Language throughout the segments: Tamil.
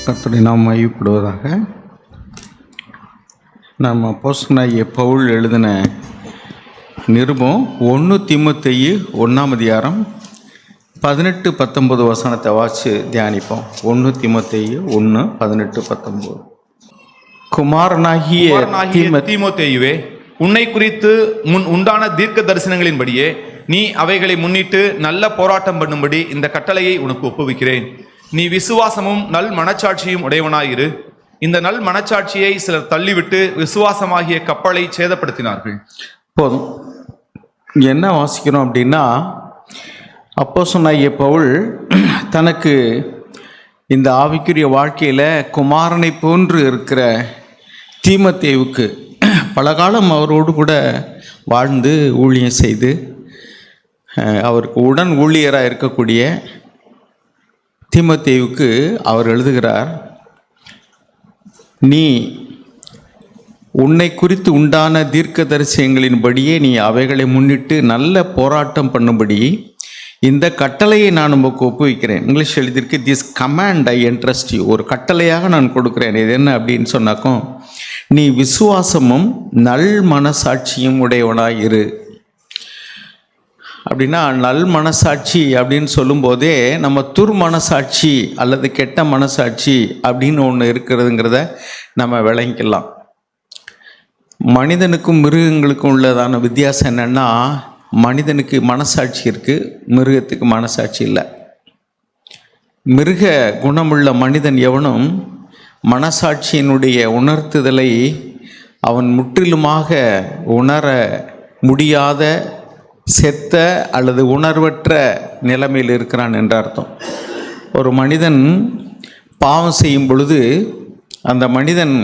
கர்த்தருடைய நாமம் மகிமைப்படுவதாக. நம்ம அப்போஸ்தலனாகிய பவுல் எழுதின நிருபம் 1 தீமோத்தேயு 1ஆம் அதிகாரம் 18-19 வசனத்தை வாசித்து தியானிப்போம். 1 தீமோத்தேயு 1:18-19. குமாரனாகிய தீமோத்தேயுவே, உன்னை குறித்து முன் உண்டான தீர்க்க தரிசனங்களின்படியே நீ அவைகளை முன்னிட்டு நல்ல போராட்டம் பண்ணும்படி இந்த கட்டளையை உனக்கு ஒப்புவிக்கிறேன். நீ விசுவாசமும் நல் மனச்சாட்சியும் உடையவனாயிரு. இந்த நல் மனச்சாட்சியை சிலர் தள்ளிவிட்டு விசுவாசமாகிய கப்பலை சேதப்படுத்தினார்கள். போதும். என்ன வாசிக்கிறோம் அப்படின்னா, அப்போஸ்தலனாகிய பவுல் தனக்கு இந்த ஆவிக்குரிய வாழ்க்கையில் குமாரனை போன்று இருக்கிற தீமோத்தேயுவுக்கு பல காலம் அவரோடு கூட வாழ்ந்து ஊழியம் செய்து அவருக்கு உடன் ஊழியராக இருக்கக்கூடிய தீமோத்தேயுவுக்கு அவர் எழுதுகிறார், நீ உன்னை குறித்து உண்டான தீர்க்க தரிசனங்களின்படியே நீ அவைகளை முன்னிட்டு நல்ல போராட்டம் பண்ணும்படி இந்த கட்டளையை நான் உங்களுக்கு ஒப்புவிக்கிறேன். இங்கிலீஷ் எழுதியிருக்கு, this command I entrust you. ஒரு கட்டளையாக நான் கொடுக்குறேன். இது என்ன அப்படின்னு சொன்னாக்கும், நீ விசுவாசமும் நல் மனசாட்சியும் உடையவனாக இரு. அப்படின்னா நல் மனசாட்சி அப்படின்னு சொல்லும்போதே நம்ம துர்மனசாட்சி அல்லது கெட்ட மனசாட்சி அப்படின்னு ஒன்று இருக்கிறதுங்கிறத நம்ம விளங்கிக்கலாம். மனிதனுக்கும் மிருகங்களுக்கும் உள்ளதான வித்தியாசம் என்னென்னா, மனிதனுக்கு மனசாட்சி இருக்குது, மிருகத்துக்கு மனசாட்சி இல்லை. மிருக குணமுள்ள மனிதன் எவனும் மனசாட்சியினுடைய உணர்த்துதலை அவன் முற்றிலுமாக உணர முடியாத செத்த அல்லது உணர்வற்ற நிலைமையில் இருக்கிறான் என்ற அர்த்தம். ஒரு மனிதன் பாவம் செய்யும் பொழுது அந்த மனிதன்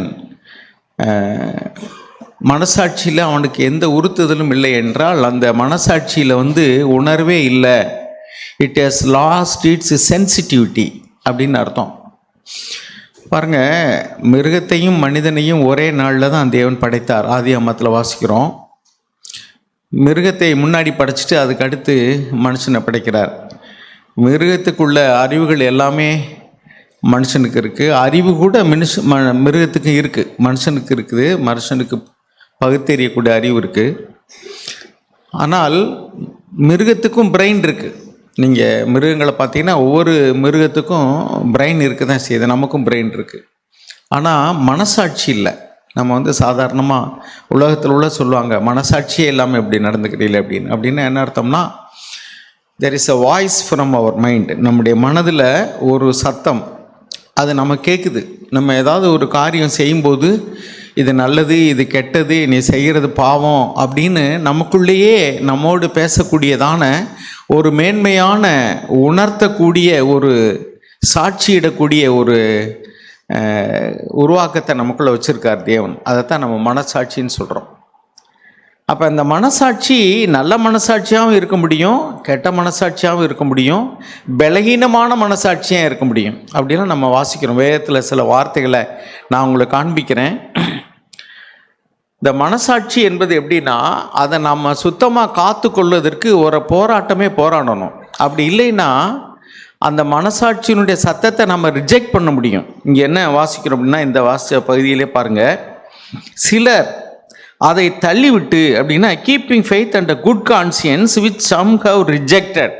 மனசாட்சியில் அவனுக்கு எந்த உறுத்துதலும் இல்லை என்றால் அந்த மனசாட்சியில் உணர்வே இல்லை. It has lost it's sensitivity அப்படின்னு அர்த்தம். பாருங்கள், மிருகத்தையும் மனிதனையும் ஒரே நாளில் தான் தேவன் படைத்தார். ஆதியாகமத்தில் வாசிக்கிறோம். மிருகத்தை முன்னாடி படைச்சிட்டு அதுக்கு அடுத்து மனுஷனை படைக்கிறார். மிருகத்துக்குள்ள அறிவுகள் எல்லாமே மனுஷனுக்கு இருக்குது. அறிவு கூட மிருகத்துக்கு இருக்குது, மனுஷனுக்கு இருக்குது. மனுஷனுக்கு பகுத்தறியக்கூடிய அறிவு இருக்குது. ஆனால் மிருகத்துக்கும் பிரெயின் இருக்குது. நீங்கள் மிருகங்களை பார்த்தீங்கன்னா ஒவ்வொரு மிருகத்துக்கும் பிரெயின் இருக்க தான் செய்யுது. நமக்கும் பிரெயின் இருக்குது. ஆனால் மனசாட்சி இல்லை. நம்ம சாதாரணமாக உலகத்தில் உள்ள சொல்லுவாங்க, மனசாட்சியே இல்லாமல் எப்படி நடந்துக்கிறீங்களே அப்படின்னு என்ன அர்த்தம்னா, there is a voice from our mind. நம்முடைய மனதில் ஒரு சத்தம், அது நம்ம கேட்குது. நம்ம ஏதாவது ஒரு காரியம் செய்யும்போது இது நல்லது, இது கெட்டது, நீ செய்கிறது பாவம் அப்படின்னு நமக்குள்ளேயே நம்மோடு பேசக்கூடியதான ஒரு மேன்மையான உணர்த்தக்கூடிய ஒரு சாட்சியிடக்கூடிய ஒரு உருவாக்கத்தை நமக்குள்ளே வச்சுருக்கார் தேவன். அதைத்தான் நம்ம மனசாட்சின்னு சொல்கிறோம். அப்போ இந்த மனசாட்சி நல்ல மனசாட்சியாகவும் இருக்க முடியும், கெட்ட மனசாட்சியாகவும் இருக்க முடியும், பலகீனமான மனசாட்சியாக இருக்க முடியும். அப்படிலாம் நம்ம வாசிக்கிறோம். வேதத்தில் சில வார்த்தைகளை நான் உங்களுக்கு காண்பிக்கிறேன். இந்த மனசாட்சி என்பது எப்படின்னா, அதை நம்ம சுத்தமாக காத்து கொள்வதற்கு ஒரு போராட்டமே போராடணும். அப்படி இல்லைன்னா அந்த மனசாட்சியினுடைய சத்தத்தை நம்ம ரிஜெக்ட் பண்ண முடியும். இங்கே என்ன வாசிக்கிறோம் அப்படின்னா, இந்த வாசித்த பகுதியிலே பாருங்கள், சிலர் அதை தள்ளிவிட்டு அப்படின்னா keeping faith and good conscience which some have rejected.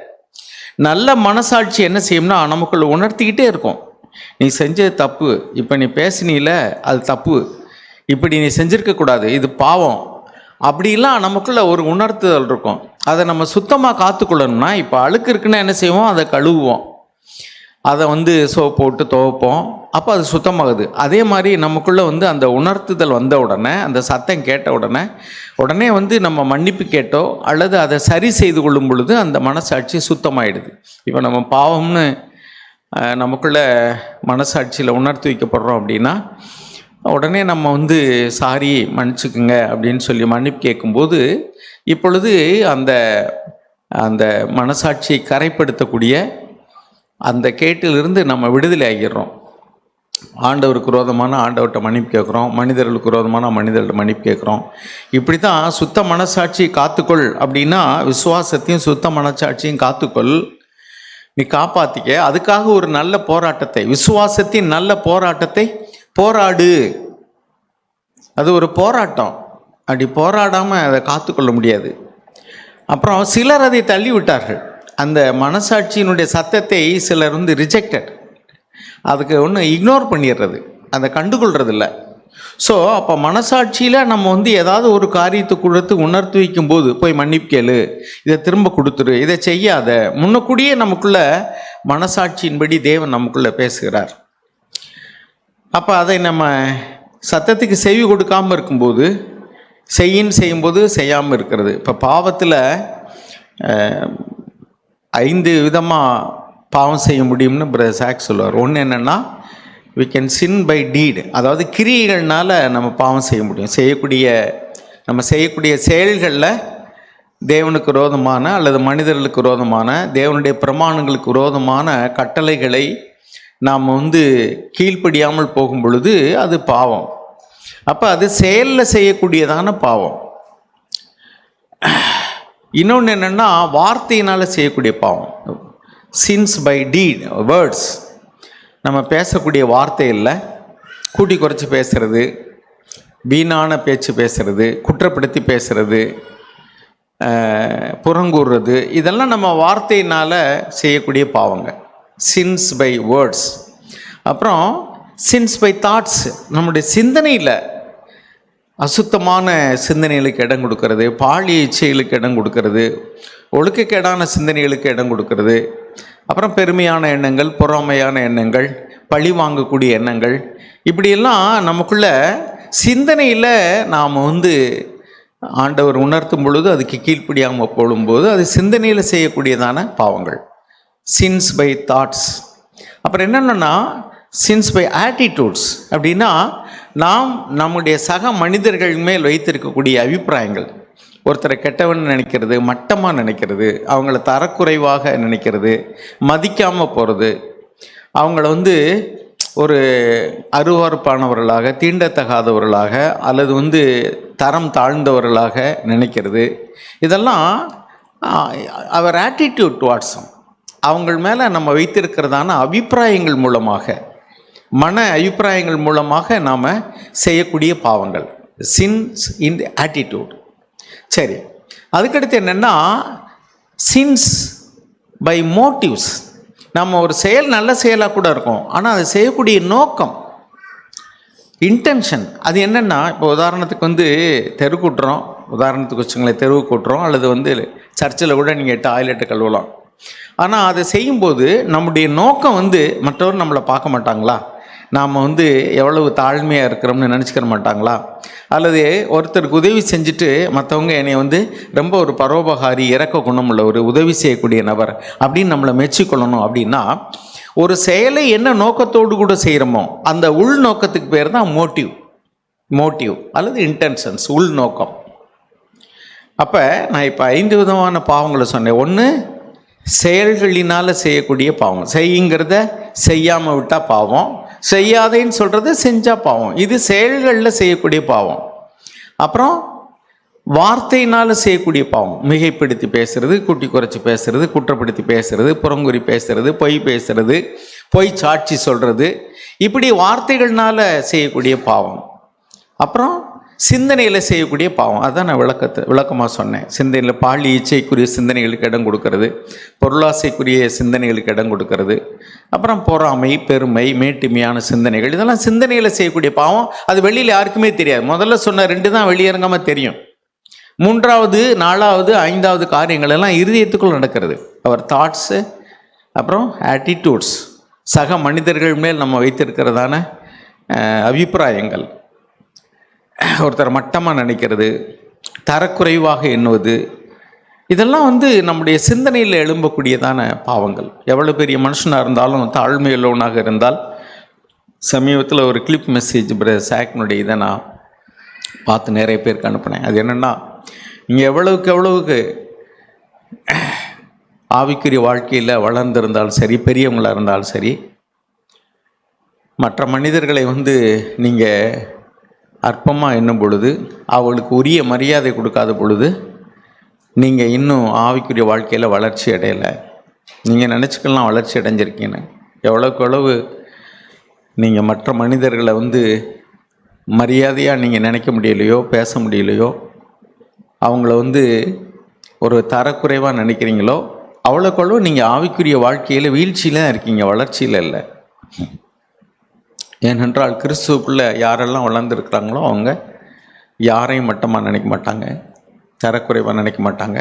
நல்ல மனசாட்சி என்ன செய்யும்னா நமக்குள்ள உணர்த்திக்கிட்டே இருக்கும், நீ செஞ்சது தப்பு, இப்போ நீ பேசினீல அது தப்பு, இப்படி நீ செஞ்சுருக்கக்கூடாது, இது பாவம், அப்படிலாம் நமக்குள்ள ஒரு உணர்த்துதல் இருக்கும். அதை நம்ம சுத்தமாக காத்துக்கொள்ளணும்னா, இப்போ அழுக்கு இருக்குன்னா என்ன செய்வோம், அதை கழுவுவோம், அதை சோப் போட்டு துவைப்போம், அப்போ அது சுத்தமாகுது. அதே மாதிரி நமக்குள்ளே அந்த உணர்த்துதல் வந்த உடனே, அந்த சத்தம் கேட்ட உடனே நம்ம மன்னிப்பு கேட்டோ அல்லது அதை சரி செய்து கொள்ளும் பொழுது அந்த மனசாட்சி சுத்தமாயிடுது. இப்போ நம்ம பாவம்னு நமக்குள்ளே மனசாட்சியில் உணர்த்தி வைக்கப்படுறோம் அப்படின்னா உடனே நம்ம சாரி மன்னிச்சுக்குங்க அப்படின்னு சொல்லி மன்னிப்பு கேட்கும்போது இப்பொழுது அந்த அந்த மனசாட்சியை கரைப்படுத்தக்கூடிய அந்த கேட்டிலிருந்து நம்ம விடுதலை ஆகிடுறோம். ஆண்டவருக்கு விரோதமான ஆண்டவர்கிட்ட மன்னிப்பு கேட்குறோம், மனிதர்களுக்கு விரோதமான மனிதர்கள்ட்ட மன்னிப்பு கேட்குறோம். இப்படி தான் சுத்த மனசாட்சி காத்துக்கொள் அப்படின்னா, விசுவாசத்தையும் சுத்த மனசாட்சியும் காத்துக்கொள், நீ காப்பாற்றிக்க. அதுக்காக ஒரு நல்ல போராட்டத்தை, விசுவாசத்தின் நல்ல போராட்டத்தை போராடு. அது ஒரு போராட்டம். அப்படி போராடாமல் அதை காத்துக்கொள்ள முடியாது. அப்புறம் சிலர் அதை தள்ளி விட்டார்கள். அந்த மனசாட்சியினுடைய சத்தத்தை சிலர் ரிஜெக்டட், அதுக்கு ஒன்று இக்னோர் பண்ணிடுறது, அதை கண்டுகொள்றதில்ல. ஸோ அப்போ மனசாட்சியில் நம்ம ஏதாவது ஒரு காரியத்தை கொடுத்து உணர்த்து வைக்கும்போது போய் மன்னிப்பு கேளு, இதை திரும்ப கொடுத்துரு, இதை செய்யாத, முன்னக்கூடியே நமக்குள்ள மனசாட்சியின்படி தேவன் நமக்குள்ளே பேசுகிறார். அப்போ அதை நம்ம சத்தத்துக்கு செவி கொடுக்காமல் இருக்கும்போது, செய்யும்போது செய்யாமல் இருக்கிறது. இப்போ பாவத்தில் 5 விதமாக பாவம் செய்ய முடியும்னு பிரதர் சாக் சொல்லுவார். ஒன்று என்னென்னா, we can sin by deed, அதாவது கிரியைகள்னால நம்ம பாவம் செய்ய முடியும். நம்ம செய்யக்கூடிய செயல்களில் தேவனுக்கு விரோதமான அல்லது மனிதர்களுக்கு விரோதமான, தேவனுடைய பிரமாணங்களுக்கு விரோதமான கட்டளைகளை நாம் கீழ்ப்படியாமல் போகும் பொழுது அது பாவம். அப்போ அது செயலில் செய்யக்கூடியதான பாவம். இன்னொன்று என்னென்னா, வார்த்தையினால் செய்யக்கூடிய பாவம், சின்ஸ் பை டீட், வேர்ட்ஸ். நம்ம பேசக்கூடிய வார்த்தையில் கூட்டி குறைச்சி பேசுகிறது, வீணான பேச்சு பேசுகிறது, குற்றப்படுத்தி பேசுகிறது, புறங்கூறுறது, இதெல்லாம் நம்ம வார்த்தையினால் செய்யக்கூடிய பாவங்க, சின்ஸ் பை வேர்ட்ஸ். அப்புறம் சின்ஸ் பை தாட்ஸ், நம்முடைய சிந்தனையில் அசுத்தமான சிந்தனைகளுக்கு இடம் கொடுக்கறது, பாலிய இச்சைகளுக்கு இடம் கொடுக்கறது, ஒழுக்கக்கேடான சிந்தனைகளுக்கு இடம் கொடுக்கறது, அப்புறம் பெருமையான எண்ணங்கள், பொறாமையான எண்ணங்கள், பழி வாங்கக்கூடிய எண்ணங்கள், இப்படியெல்லாம் நமக்குள்ள சிந்தனையில் நாம் ஆண்டவர் உணர்த்தும் பொழுது அதுக்கு கீழ்ப்படியாமல் போடும்போது அது சிந்தனையில் செய்யக்கூடியதான பாவங்கள், சின்ஸ் பை தாட்ஸ். அப்புறம் என்னென்னா சின்ஸ் பை ஆட்டிடியூட்ஸ். அப்படின்னா நாம் நம்முடைய சக மனிதர்கள் மேல் வைத்திருக்கக்கூடிய அபிப்பிராயங்கள், ஒருத்தரை கெட்டவன் நினைக்கிறது, மட்டமாக நினைக்கிறது, அவங்கள தரக்குறைவாக நினைக்கிறது, மதிக்காமல் போகிறது, அவங்கள ஒரு அருவருப்பானவர்களாக, தீண்டத்தகாதவர்களாக அல்லது தரம் தாழ்ந்தவர்களாக நினைக்கிறது, இதெல்லாம் அவர் ஆட்டிடியூட் டுவார்ட்ஸ் அவங்கள் மேலே நம்ம வைத்திருக்கிறதான அபிப்பிராயங்கள் மூலமாக, மன அபிப்பிராயங்கள் மூலமாக நாம் செய்யக்கூடிய பாவங்கள், சின்ஸ் இன் தி ஆட்டிடியூட். சரி, அதுக்கடுத்து என்னென்னா சின்ஸ் பை மோட்டிவ்ஸ். நம்ம ஒரு செயல் நல்ல செயலாக கூட இருக்கும், ஆனால் அது செய்யக்கூடிய நோக்கம், இன்டென்ஷன், அது என்னென்னா, இப்போ உதாரணத்துக்கு தெரு கூட்டுறோம், உதாரணத்துக்கு வச்சுங்களேன், தெருவு கூட்டுறோம், அல்லது சர்ச்சில் கூட நீங்கள் டாய்லெட்டை கழுவலாம். ஆனால் அதை செய்யும்போது நம்முடைய நோக்கம் மற்றவர் நம்மளை பார்க்க மாட்டாங்களா, நாம் எவ்வளவு தாழ்மையாக இருக்கிறோம்னு நினச்சிக்கிற மாட்டாங்களா, அல்லது ஒருத்தருக்கு உதவி செஞ்சுட்டு மற்றவங்க என்னை ரொம்ப ஒரு பரோபகாரி, இறக்க குணமுள்ள ஒரு உதவி செய்யக்கூடிய நபர் அப்படின்னு நம்மளை மெச்சிக்கொள்ளணும். அப்படின்னா ஒரு செயலை என்ன நோக்கத்தோடு கூட செய்கிறோமோ அந்த உள் நோக்கத்துக்கு பேர் தான் மோட்டிவ் அல்லது இன்டென்ஷன்ஸ், உள் நோக்கம். அப்போ நான் இப்போ 5 விதமான பாவங்களை சொன்னேன். ஒன்று, செயல்களினால் செய்யக்கூடிய பாவம், செய்யுங்கிறத செய்யாமல் விட்டால் பாவம், செய்யாதேன்னு சொல்கிறது செஞ்சால் பாவம், இது செயல்களில் செய்யக்கூடிய பாவம். அப்புறம் வார்த்தையினால் செய்யக்கூடிய பாவம், மிகைப்படுத்தி பேசுறது, கூட்டி குறைச்சி பேசுறது, குற்றப்படுத்தி பேசுறது, புறங்குறி பேசுறது, பொய் பேசுறது, பொய் சாட்சி சொல்கிறது, இப்படி வார்த்தைகள்னால செய்யக்கூடிய பாவம். அப்புறம் சிந்தனையில் செய்யக்கூடிய பாவம், அதான் நான் விளக்கமாக சொன்னேன். சிந்தனையில் பாலி இச்சைக்குரிய சிந்தனைகளுக்கு இடம் கொடுக்கறது, பொருளாசைக்குரிய சிந்தனைகளுக்கு இடம் கொடுக்கறது, அப்புறம் பொறாமை, பெருமை, மேட்டுமையான சிந்தனைகள், இதெல்லாம் சிந்தனையில் செய்யக்கூடிய பாவம். அது வெளியில் யாருக்குமே தெரியாது. முதல்ல சொன்ன 2 தான் வெளியரங்கமாக தெரியும். 3வது 4வது 5வது காரியங்கள் எல்லாம் இருதயத்துக்குள் நடக்கிறது. அவர் தாட்ஸு, அப்புறம் ஆட்டிடியூட்ஸ், சக மனிதர்கள் மேல் நம்ம வைத்திருக்கிறதான அபிப்பிராயங்கள், ஒருத்தர் மட்டமாக நினைக்கிறது, தரக்குறைவாக எண்ணுவது, இதெல்லாம் நம்முடைய சிந்தனையில் எழும்பக்கூடியதான பாவங்கள். எவ்வளோ பெரிய மனுஷனாக இருந்தாலும் தாழ்மையுள்ளவனாக இருந்தால், சமீபத்தில் ஒரு கிளிப் மெசேஜ் பிரதர் சாக்னுடைய இதை நான் பார்த்து நிறைய பேருக்கு அனுப்பினேன். அது என்னென்னா, நீங்கள் எவ்வளவுக்கு ஆவிக்குரிய வாழ்க்கையில் வளர்ந்திருந்தாலும் சரி, பெரியவங்களாக இருந்தாலும் சரி, மற்ற மனிதர்களை நீங்கள் அற்பமாக எண்ணும் பொழுது, அவளுக்கு உரிய மரியாதை கொடுக்காத பொழுது, நீங்கள் இன்னும் ஆவிக்குரிய வாழ்க்கையில் வளர்ச்சி அடையலை. நீங்கள் நினச்சிக்கலாம் வளர்ச்சி அடைஞ்சிருக்கீங்கன்னு. எவ்வளோக்கு எவ்வளவு நீங்கள் மற்ற மனிதர்களை மரியாதையாக நீங்கள் நினைக்க முடியலையோ, பேச முடியலையோ, அவங்கள ஒரு தரக்குறைவாக நினைக்கிறீங்களோ, அவ்வளோக்கு நீங்கள் ஆவிக்குரிய வாழ்க்கையில் வீழ்ச்சியில் தான் இருக்கீங்க, வளர்ச்சியில் இல்லை. ஏனென்றால் கிறிஸ்துவுக்குள்ளே யாரெல்லாம் வளர்ந்துருக்குறாங்களோ அவங்க யாரையும் மட்டமாக நினைக்க மாட்டாங்க, தரக்குறைவாக நினைக்க மாட்டாங்க,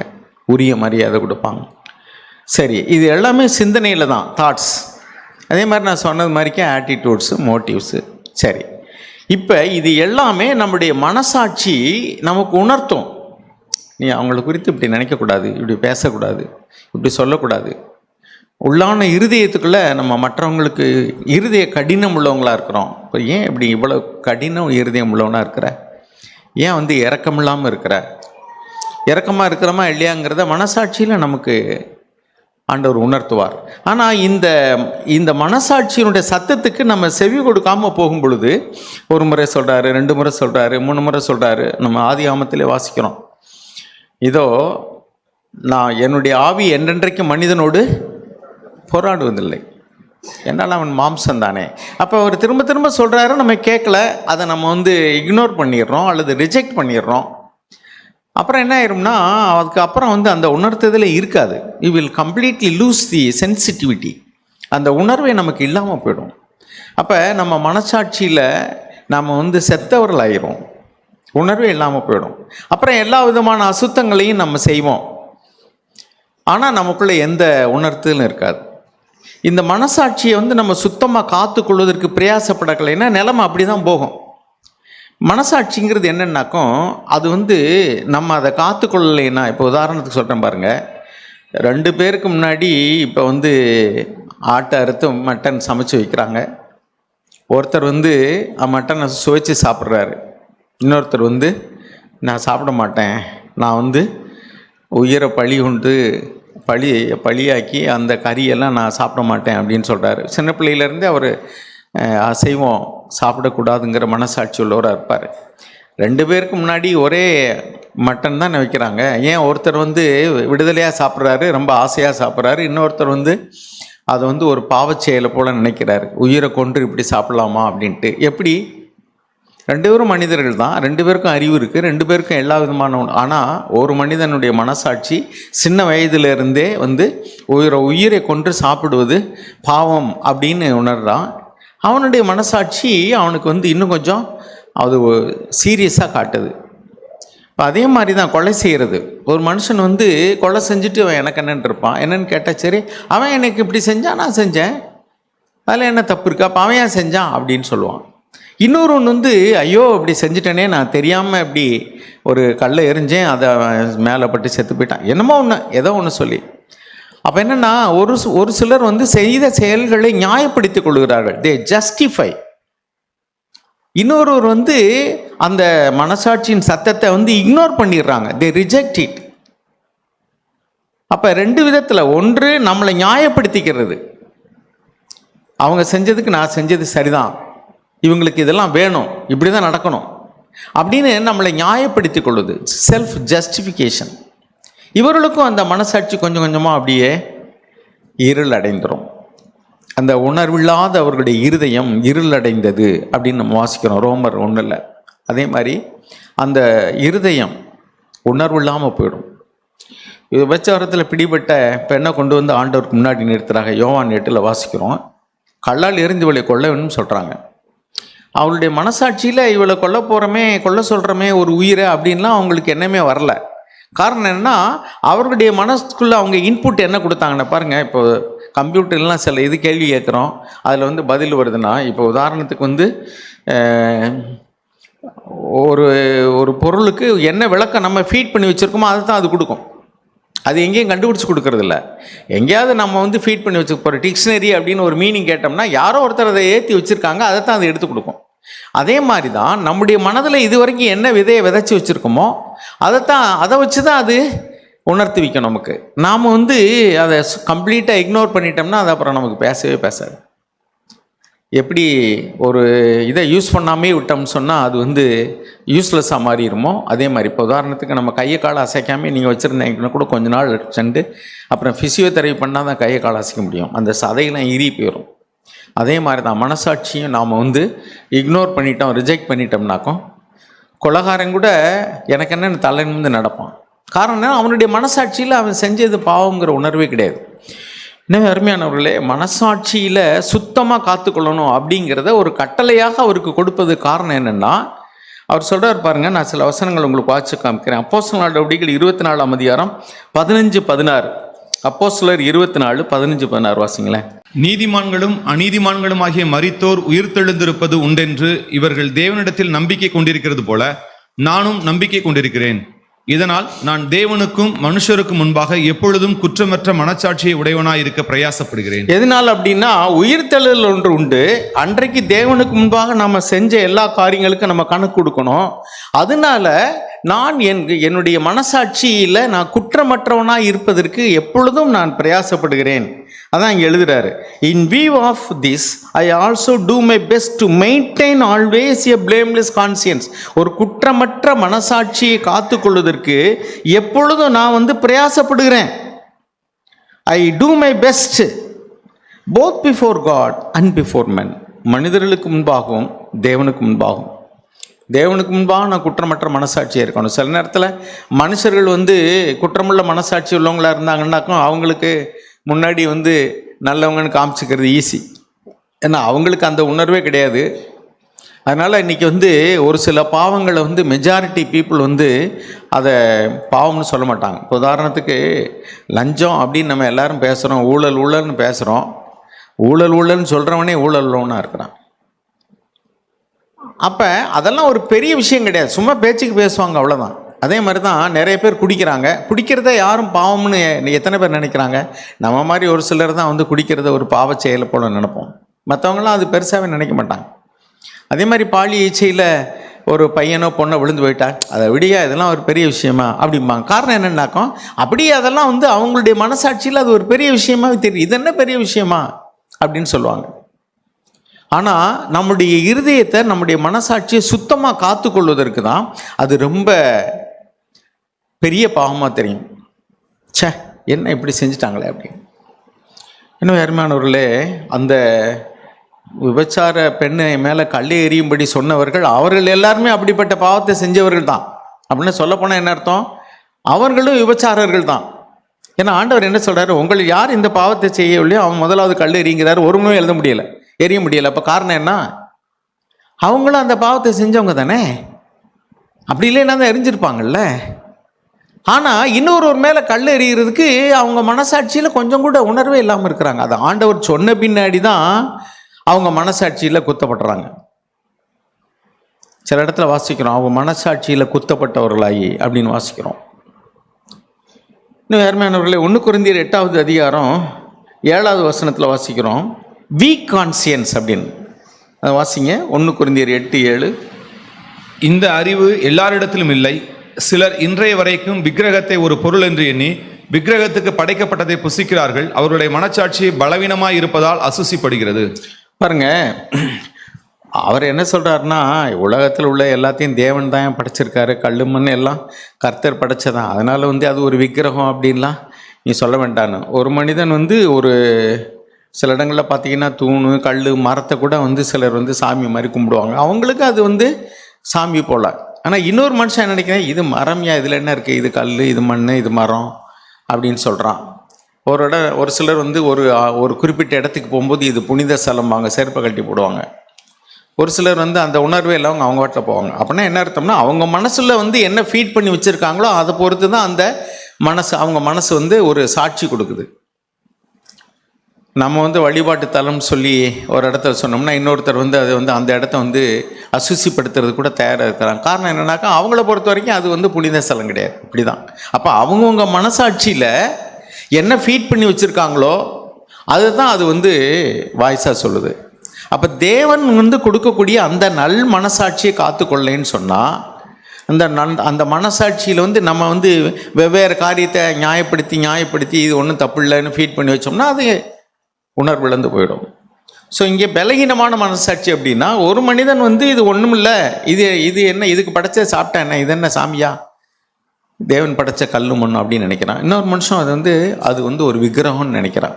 உரிய மரியாதை கொடுப்பாங்க. சரி, இது எல்லாமே சிந்தனையில் தான், தாட்ஸ். அதே மாதிரி நான் சொன்னது மாதிரிக்கே ஆட்டிடியூட்ஸு, மோட்டிவ்ஸு. சரி, இப்போ இது எல்லாமே நம்முடைய மனசாட்சி நமக்கு உணர்த்தும். நீ அவங்கள குறித்து இப்படி நினைக்கக்கூடாது, இப்படி பேசக்கூடாது, இப்படி சொல்லக்கூடாது. உள்ளான இருதயத்துக்குள்ளே நம்ம மற்றவங்களுக்கு இருதய கடினம் உள்ளவங்களாக இருக்கிறோம். இப்போ ஏன் இப்படி இவ்வளோ கடினம் இருதயம் உள்ளவனாக இருக்கிற, ஏன் இரக்கம் இல்லாமல் இருக்கிற, இரக்கமாக இருக்கிறோமா இல்லையாங்கிறத மனசாட்சியில் நமக்கு ஆண்டவர் உணர்த்துவார். ஆனால் இந்த மனசாட்சியினுடைய சத்தத்துக்கு நம்ம செவி கொடுக்காமல் போகும் பொழுது, ஒரு முறை சொல்கிறாரு, 2 முறை சொல்கிறாரு, 3 முறை சொல்கிறாரு. நம்ம ஆதி ஆமத்திலே வாசிக்கிறோம், இதோ நான் என்னுடைய ஆவி என்றென்றைக்கு மனிதனோடு போராடுவதில்லை, என்னால் அவன் மாம்சம் தானே. அப்போ அவர் திரும்ப திரும்ப சொல்கிறாரு, நம்ம கேட்கல, அதை நம்ம இக்னோர் பண்ணிடுறோம் அல்லது ரிஜெக்ட் பண்ணிடுறோம். அப்புறம் என்ன ஆயிரும்னா, அதுக்கப்புறம் அந்த உணர்த்துதலே இருக்காது. You will completely loose the sensitivity. அந்த உணர்வே நமக்கு இல்லாமல் போயிடும். அப்போ நம்ம மனசாட்சியில் நம்ம செத்தவர்கள் ஆயிரும், உணர்வே இல்லாமல் போயிடும். அப்புறம் எல்லா விதமான அசுத்தங்களையும் நம்ம செய்வோம், ஆனால் நமக்குள்ளே எந்த உணர்த்துதலும் இருக்காது. இந்த மனசாட்சியை நம்ம சுத்தமாக காத்துக்கொள்வதற்கு பிரயாசப்படக்கலைன்னா நிலைமை அப்படி தான் போகும். மனசாட்சிங்கிறது என்னென்னாக்கும், அது நம்ம அதை காத்துக்கொள்ளலைன்னா, இப்போ உதாரணத்துக்கு சொல்கிறேன் பாருங்கள், 2 பேருக்கு முன்னாடி இப்போ ஆட்டை அறுத்து மட்டன் சமைச்சு வைக்கிறாங்க. ஒருத்தர் மட்டனை சுவைச்சு சாப்பிட்றாரு, இன்னொருத்தர் நான் சாப்பிட மாட்டேன், நான் உயிரை பழியாக்கி அந்த கறியெல்லாம் நான் சாப்பிட மாட்டேன் அப்படின்னு சொல்கிறாரு. சின்ன பிள்ளையிலேருந்தே அவர் அசைவம் சாப்பிடக்கூடாதுங்கிற மனசாட்சி உள்ளவராக இருப்பார். 2 பேருக்கு முன்னாடி ஒரே மட்டன் தான் வைக்கிறாங்க. ஏன் ஒருத்தர் விடுதலையாக சாப்பிட்றாரு, ரொம்ப ஆசையாக சாப்பிட்றாரு, இன்னொருத்தர் அதை ஒரு பாவச்செயலை போல் நினைக்கிறாரு, உயிரை கொன்று இப்படி சாப்பிட்லாமா அப்படின்ட்டு. எப்படி? 2 பேரும் மனிதர்கள் தான், 2 பேருக்கும் அறிவு இருக்குது, 2 பேருக்கும் எல்லா விதமான. ஆனால் ஒரு மனிதனுடைய மனசாட்சி சின்ன வயதிலிருந்தே உயிரை கொன்று சாப்பிடுவது பாவம் அப்படின்னு உணர்றான். அவனுடைய மனசாட்சி அவனுக்கு இன்னும் கொஞ்சம் அது சீரியஸாக காட்டுது. இப்போ அதே மாதிரி தான் கொலை செய்கிறது. ஒரு மனுஷன் கொலை செஞ்சுட்டு அவன் எனக்கு என்னென்னு இருப்பான். என்னென்னு கேட்டால், சரி அவன் எனக்கு இப்படி செஞ்சான், நான் செஞ்சேன், அதில் என்ன தப்பு இருக்கா, அப்போ அவன் ஏன் செஞ்சான் அப்படின்னு சொல்லுவான். இன்னொரு ஒன்று ஐயோ இப்படி செஞ்சுட்டேனே, நான் தெரியாமல் இப்படி ஒரு கல்லை எரிஞ்சேன், அதை மேலே பட்டு செத்து போயிட்டான், என்னமோ ஒன்று ஏதோ ஒன்று சொல்லி. அப்போ என்னென்னா, ஒரு சிலர் செய்த செயல்களை நியாயப்படுத்திக் கொள்கிறார்கள், தே ஜஸ்டிஃபை. இன்னொருவர் அந்த மனசாட்சியின் சத்தத்தை இக்னோர் பண்ணிடுறாங்க, தே ரிஜெக்ட் இட். அப்போ 2 விதத்தில், ஒன்று நம்மளை நியாயப்படுத்திக்கிறது, அவங்க செஞ்சதுக்கு நான் செஞ்சது சரிதான், இவங்களுக்கு இதெல்லாம் வேணும், இப்படி தான் நடக்கணும் அப்படின்னு நம்மளை நியாயப்படுத்தி கொள்வது, செல்ஃப் ஜஸ்டிஃபிகேஷன். இவர்களுக்கும் அந்த மனசாட்சி கொஞ்சம் கொஞ்சமாக அப்படியே இருள் அடைந்துடும். அந்த உணர்வில்லாத அவர்களுடைய இருதயம் இருள் அடைந்தது அப்படின்னு நம்ம வாசிக்கிறோம் ரோமர் 1. அதே மாதிரி அந்த இருதயம் உணர்வு இல்லாமல் போயிடும். இது விபச்சாரத்தில் பிடிபட்ட பெண்ணை கொண்டு ஆண்டவருக்கு முன்னாடி நிறுத்துறாங்க. யோவான் 8 வாசிக்கிறோம், கல்லால் எறிந்தவளை கொல்ல வேணும்னு சொல்கிறாங்க. அவளுடைய மனசாட்சியில் இவளை கொல்ல போகிறோமே, கொல்ல சொல்கிறோமே ஒரு உயிரை அப்படின்லாம் அவங்களுக்கு என்னமே வரல. காரணம் என்னென்னா, அவர்களுடைய மனசுக்குள்ளே அவங்க இன்புட் என்ன கொடுத்தாங்கன்னு பாருங்கள். இப்போ கம்ப்யூட்டர்லாம் சில இது கேள்வி கேட்குறோம், அதில் பதில் வருதுன்னா, இப்போ உதாரணத்துக்கு ஒரு பொருளுக்கு என்ன விளக்கம் நம்ம ஃபீட் பண்ணி வச்சுருக்கோமோ அதை தான் அது கொடுக்கும். அது எங்கேயும் கண்டுபிடிச்சி கொடுக்கறதில்ல. எங்கேயாவது நம்ம ஃபீட் பண்ணி வச்சுக்க போகிற டிக்ஷனரி அப்படின்னு ஒரு மீனிங் கேட்டோம்னா, யாரோ ஒருத்தர் அதை ஏற்றி வச்சுருக்காங்க, அதை தான் அதை எடுத்து கொடுக்கும். அதே மாதிரி தான் நம்முடைய மனதில் இது வரைக்கும் என்ன விதையை விதைச்சி வச்சுருக்கோமோ அதை வச்சு தான் அது உணர்த்தி வைக்கும் நமக்கு. நாம் அதை கம்ப்ளீட்டாக இக்னோர் பண்ணிட்டோம்னா அது அப்புறம் நமக்கு பேசவே பேசாது. எப்படி ஒரு இதை யூஸ் பண்ணாமே விட்டோம்னு சொன்னால் அது வந்து யூஸ்லெஸ்ஸாக மாறிடுமோ, அதே மாதிரி இப்போ உதாரணத்துக்கு நம்ம கையை காலை அசைக்காமே நீங்கள் வச்சுருந்தீங்கன்னா கூட கொஞ்ச நாள் சென்று அப்புறம் ஃபிசியோதெரபி பண்ணால் தான் கையை காலை அசைக்க முடியும், அந்த சதையெல்லாம் இறி போயிடும். அதே மாதிரி தான் மனசாட்சியும் நாம் வந்து இக்னோர் பண்ணிட்டோம், ரிஜெக்ட் பண்ணிட்டோம்னாக்கும் கொலகாரன் கூட எனக்கு என்னென்னு தலை நிமிர்ந்து நடப்பான். காரணம் அவனுடைய மனசாட்சியில் அவன் செஞ்சது பாவங்கிற உணர்வே கிடையாது. இன்னும் அருமையானவர்களே, மனசாட்சியில் சுத்தமாக காத்துக்கொள்ளணும் அப்படிங்கிறத ஒரு கட்டளையாக அவருக்கு கொடுப்பது காரணம் என்னென்னா, அவர் சொல்கிறார் பாருங்க, நான் சில வசனங்கள் உங்களுக்கு வாட்சி காமிக்கிறேன். அப்போஸ்தலர் நடவடிக்கைகள் 24ஆம் அதிகாரம் 15-16. அப்போஸ்தலர் 24:15-16 வாசிங்களேன். நீதிமான்களும் அநீதிமான்களும் ஆகிய மரித்தோர் உயிர்த்தெழுந்திருப்பது உண்டென்று இவர்கள் தேவனிடத்தில் நம்பிக்கை கொண்டிருக்கிறது போல நானும் நம்பிக்கை கொண்டிருக்கிறேன். இதனால் நான் தேவனுக்கும் மனுஷருக்கும் முன்பாக எப்பொழுதும் குற்றமற்ற மனச்சாட்சியை உடையவனாய் இருக்க பிரயாசப்படுகிறேன். எதனால் அப்படின்னா, உயிர்த்தெழுதல் ஒன்று உண்டு. அன்றைக்கு தேவனுக்கு முன்பாக நம்ம செஞ்ச எல்லா காரியங்களுக்கும் நம்ம கணக்கு கொடுக்கணும். அதனால நான் என்னுடைய மனசாட்சியில் நான் குற்றமற்றவனாக இருப்பதற்கு எப்பொழுதும் நான் பிரயாசப்படுகிறேன். அதான் இங்கே எழுதுறாரு. In view of this I also do my best to maintain always a blameless conscience. ஒரு குற்றமற்ற மனசாட்சியை காத்துக்கொள்வதற்கு எப்பொழுதும் நான் வந்து பிரயாசப்படுகிறேன். I do my best both before God and before men. மனிதர்களுக்கு முன்பாகவும் தேவனுக்கு முன்பாகவும். தேவனுக்கு முன்பாக நான் குற்றமற்ற மனசாட்சியாக இருக்கணும். சில நேரத்தில் மனுஷர்கள் வந்து குற்றமுள்ள மனசாட்சி உள்ளவங்களாக இருந்தாங்கன்னாக்கும் அவங்களுக்கு முன்னாடி வந்து நல்லவங்கன்னு காமிச்சிக்கிறது ஈஸி. ஏன்னா அவங்களுக்கு அந்த உணர்வே கிடையாது. அதனால் இன்றைக்கி வந்து ஒரு சில பாவங்களை வந்து மெஜாரிட்டி பீப்புள் வந்து அதை பாவம்னு சொல்ல மாட்டாங்க. இப்போ உதாரணத்துக்கு லஞ்சம் அப்படின்னு நம்ம எல்லோரும் பேசுகிறோம், ஊழல்னு பேசுகிறோம். ஊழல்னு சொல்கிறவனே ஊழல்னா இருக்கிறான். அப்போ அதெல்லாம் ஒரு பெரிய விஷயம் கிடையாது, சும்மா பேச்சுக்கு பேசுவாங்க, அவ்வளோதான். அதே மாதிரி தான் நிறைய பேர் குடிக்கிறாங்க. குடிக்கிறத யாரும் பாவம்னு எத்தனை பேர் நினைக்கிறாங்க? நம்ம மாதிரி ஒரு சிலர் தான் வந்து குடிக்கிறத ஒரு பாவ செயலை போல நினைப்போம். மற்றவங்களாம் அது பெருசாகவே நினைக்க மாட்டாங்க. அதே மாதிரி பாலி ஈச்சையில் ஒரு பையனோ பொண்ணோ விழுந்து போயிட்டா அதை விடியா இதெல்லாம் ஒரு பெரிய விஷயமா அப்படிம்பாங்க. காரணம் என்னென்னாக்கும் அப்படியே அதெல்லாம் வந்து அவங்களுடைய மனசாட்சியில் அது ஒரு பெரிய விஷயமாவே தெரியும். இது என்ன பெரிய விஷயமா அப்படின்னு சொல்லுவாங்க. ஆனால் நம்முடைய இருதயத்தை, நம்முடைய மனசாட்சியை சுத்தமாக காத்துக்கொள்வதற்கு தான் அது ரொம்ப பெரிய பாவமாக தெரியும். சே, என்ன இப்படி செஞ்சிட்டாங்களே அப்படின்னு. இன்னும் அருமையானவர்களே, அந்த விபச்சார பெண்ணை மேலே கல்லை எறியும்படி சொன்னவர்கள் அவர்கள் எல்லாருமே அப்படிப்பட்ட பாவத்தை செஞ்சவர்கள் தான். அப்படின்னு சொல்லப்போனால் என்ன அர்த்தம்? அவர்களும் விபச்சாரர்கள் தான். ஏன்னா ஆண்டவர் என்ன சொல்கிறாரு, உங்களை யார் இந்த பாவத்தை செய்யவில்லையோ அவன் முதலாவது கல் எறிங்கிறார். ஒருவனும் எழுத முடியலை, எரிய முடியலை. அப்போ காரணம் என்ன? அவங்களும் அந்த பாவத்தை செஞ்சவங்க தானே. அப்படி இல்லைன்னா தான் எரிஞ்சிருப்பாங்கல்ல. ஆனால் இன்னொரு மேலே கல் எறிகிறதுக்கு அவங்க மனசாட்சியில் கொஞ்சம் கூட உணர்வே இல்லாமல் இருக்கிறாங்க. அது ஆண்டவர் சொன்ன பின்னாடி தான் அவங்க மனசாட்சியில் குத்தப்படுறாங்க. சில இடத்துல வாசிக்கிறோம், அவங்க மனசாட்சியில் குத்தப்பட்டவர்களாகி அப்படின்னு வாசிக்கிறோம். இன்னும் அருமையானவர்களே, 1 கொரிந்தியர் 8ஆவது அதிகாரம் 7ஆவது வசனத்தில் வாசிக்கிறோம், வீக் கான்சியன்ஸ் அப்படின்னு. அதை வாசிங்க, 1 கொரிந்தியர் 8:7. இந்த அறிவு எல்லாரிடத்திலும் இல்லை. சிலர் இன்றைய வரைக்கும் விக்கிரகத்தை ஒரு பொருள் என்று எண்ணி விக்கிரகத்துக்கு படைக்கப்பட்டதை புசிக்கிறார்கள். அவருடைய மனச்சாட்சி பலவீனமாய் இருப்பதால் அசுசிப்படுகிறது. பாருங்க, அவர் என்ன சொல்கிறாருன்னா, உலகத்தில் உள்ள எல்லாத்தையும் தேவன் தான் படைச்சிருக்காரு, கல் மண் எல்லாம் கர்த்தர் படைச்சதான், அதனால் வந்து அது ஒரு விக்கிரகம் அப்படின்லாம் நீ சொல்ல வேண்டான்னு. ஒரு மனிதன் வந்து ஒரு சில இடங்களில் பார்த்தீங்கன்னா தூணு கல் மரத்தை கூட வந்து சிலர் வந்து சாமி மாதிரி கும்பிடுவாங்க. அவங்களுக்கு அது வந்து சாமி போல. ஆனால் இன்னொரு மனுஷன் நினைக்கிறேன், இது மரம்யா, இதில் என்ன இருக்குது, இது கல், இது மண், இது மரம் அப்படின்னு சொல்கிறான். ஒரு சிலர் வந்து ஒரு குறிப்பிட்ட இடத்துக்கு போகும்போது இது புனித ஸ்தலம், வாங்க செருப்பை கட்டி போடுவாங்க. ஒரு சிலர் வந்து அந்த உணர்வே இல்லாமல் அவங்க வாட்டில் போவாங்க. அப்படின்னா என்ன அர்த்தம்னா, அவங்க மனசில் வந்து என்ன ஃபீட் பண்ணி வச்சுருக்காங்களோ அதை பொறுத்து தான் அந்த அவங்க மனசு வந்து ஒரு சாட்சி கொடுக்குது. நம்ம வந்து வழிபாட்டு தலம்னு சொல்லி ஒரு இடத்த சொன்னோம்னா இன்னொருத்தர் வந்து அது வந்து அந்த இடத்த வந்து அசுசிப்படுத்துறது கூட தயாராக இருக்கிறாங்க. காரணம் என்னன்னாக்கா, அவங்கள பொறுத்த வரைக்கும் அது வந்து புனித ஸ்தலம் கிடையாது. இப்படி தான். அப்போ அவங்கவுங்க மனசாட்சியில் என்ன ஃபீட் பண்ணி வச்சுருக்காங்களோ அதுதான் அது வந்து வாய்ஸாக சொல்லுது. அப்போ தேவன் வந்து கொடுக்கக்கூடிய அந்த நல் மனசாட்சியை காத்துக்கொள்ளேன்னு சொன்னால், அந்த மனசாட்சியில் வந்து நம்ம வந்து வெவ்வேறு காரியத்தை நியாயப்படுத்தி இது ஒன்றும் தப்பு இல்லைன்னு ஃபீட் பண்ணி வச்சோம்னா அது உணர்விழந்து போயிடும். ஸோ இங்கே பலகீனமான மனசாட்சி அப்படின்னா ஒரு மனிதன் வந்து இது ஒன்றும் இல்லை, இது என்ன, இதுக்கு படைச்ச சாப்பிட்டா என்ன, இது என்ன சாமியா, தேவன் படைச்ச கல்லு மண்ணும் அப்படின்னு நினைக்கிறான். இன்னொரு மனுஷன் அது வந்து ஒரு விக்கிரகம்னு நினைக்கிறான்.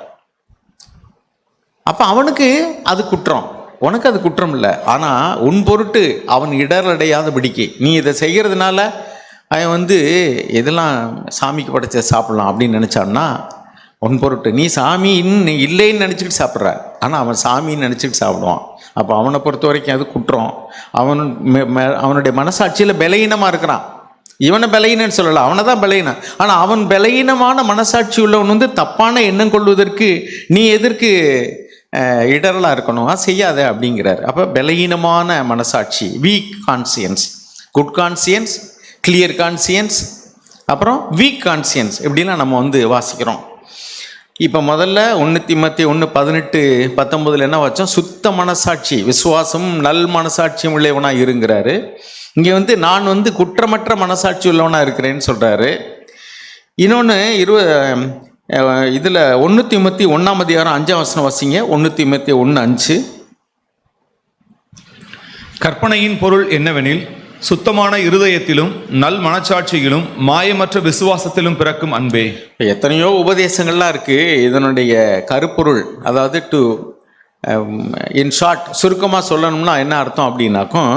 அப்போ அவனுக்கு அது குற்றம், உனக்கு அது குற்றம் இல்லை. ஆனால் உன் பொருட்டு அவன் இடரடையாதபடிக்கு நீ இதை செய்கிறதுனால அவன் வந்து இதெல்லாம் சாமிக்கு படைச்ச சாப்பிட்லாம் அப்படின்னு நினச்சான்னா உன் பொருட்டு நீ சாமி இன்னும் இல்லைன்னு நினச்சிக்கிட்டு சாப்பிட்ற, ஆனால் அவன் சாமின்னு நினச்சிக்கிட்டு சாப்பிடுவான். அப்போ அவனை பொறுத்த வரைக்கும் அது குற்றம். அவனுடைய மனசாட்சியில் பலகீனமாக இருக்கிறான். இவனை பலகீனன்னு சொல்லலை, அவனை தான் பலகீனம். ஆனால் அவன் பலகீனமான மனசாட்சி உள்ளவன் வந்து தப்பான எண்ணம் கொள்வதற்கு நீ எதற்கு இடரலாக இருக்கணும், செய்யாத அப்படிங்கிறார். அப்போ பலகீனமான மனசாட்சி, week conscious, good conscious, clear conscious, அப்புறம் வீக் கான்சியன்ஸ், இப்படிலாம் நம்ம வந்து வாசிக்கிறோம். இப்போ முதல்ல 1 தீமோத்தேயு 1:18-19 என்ன வச்சோம், சுத்த மனசாட்சி விசுவாசமும் நல் மனசாட்சியும் உள்ளவனாக இருங்கிறாரு. இங்கே வந்து நான் வந்து குற்றமற்ற மனசாட்சி உள்ளவனாக இருக்கிறேன்னு சொல்கிறாரு. இன்னொன்று இதில் 1 தீமோத்தேயு 1:5 வாசிங்க. 1 தீமோத்தேயு 1:5. கற்பனையின் பொருள் என்னவெனில், சுத்தமான இருதயத்திலும் நல் மனச்சாட்சியிலும் மாயமற்ற விசுவாசத்திலும் பிறக்கும் அன்பே. எத்தனையோ உபதேசங்கள்லாம் இருக்குது. இதனுடைய கருப்பொருள், அதாவது இன் ஷார்ட் சுருக்கமாக சொல்லணும்னா என்ன அர்த்தம் அப்படின்னாக்கும்,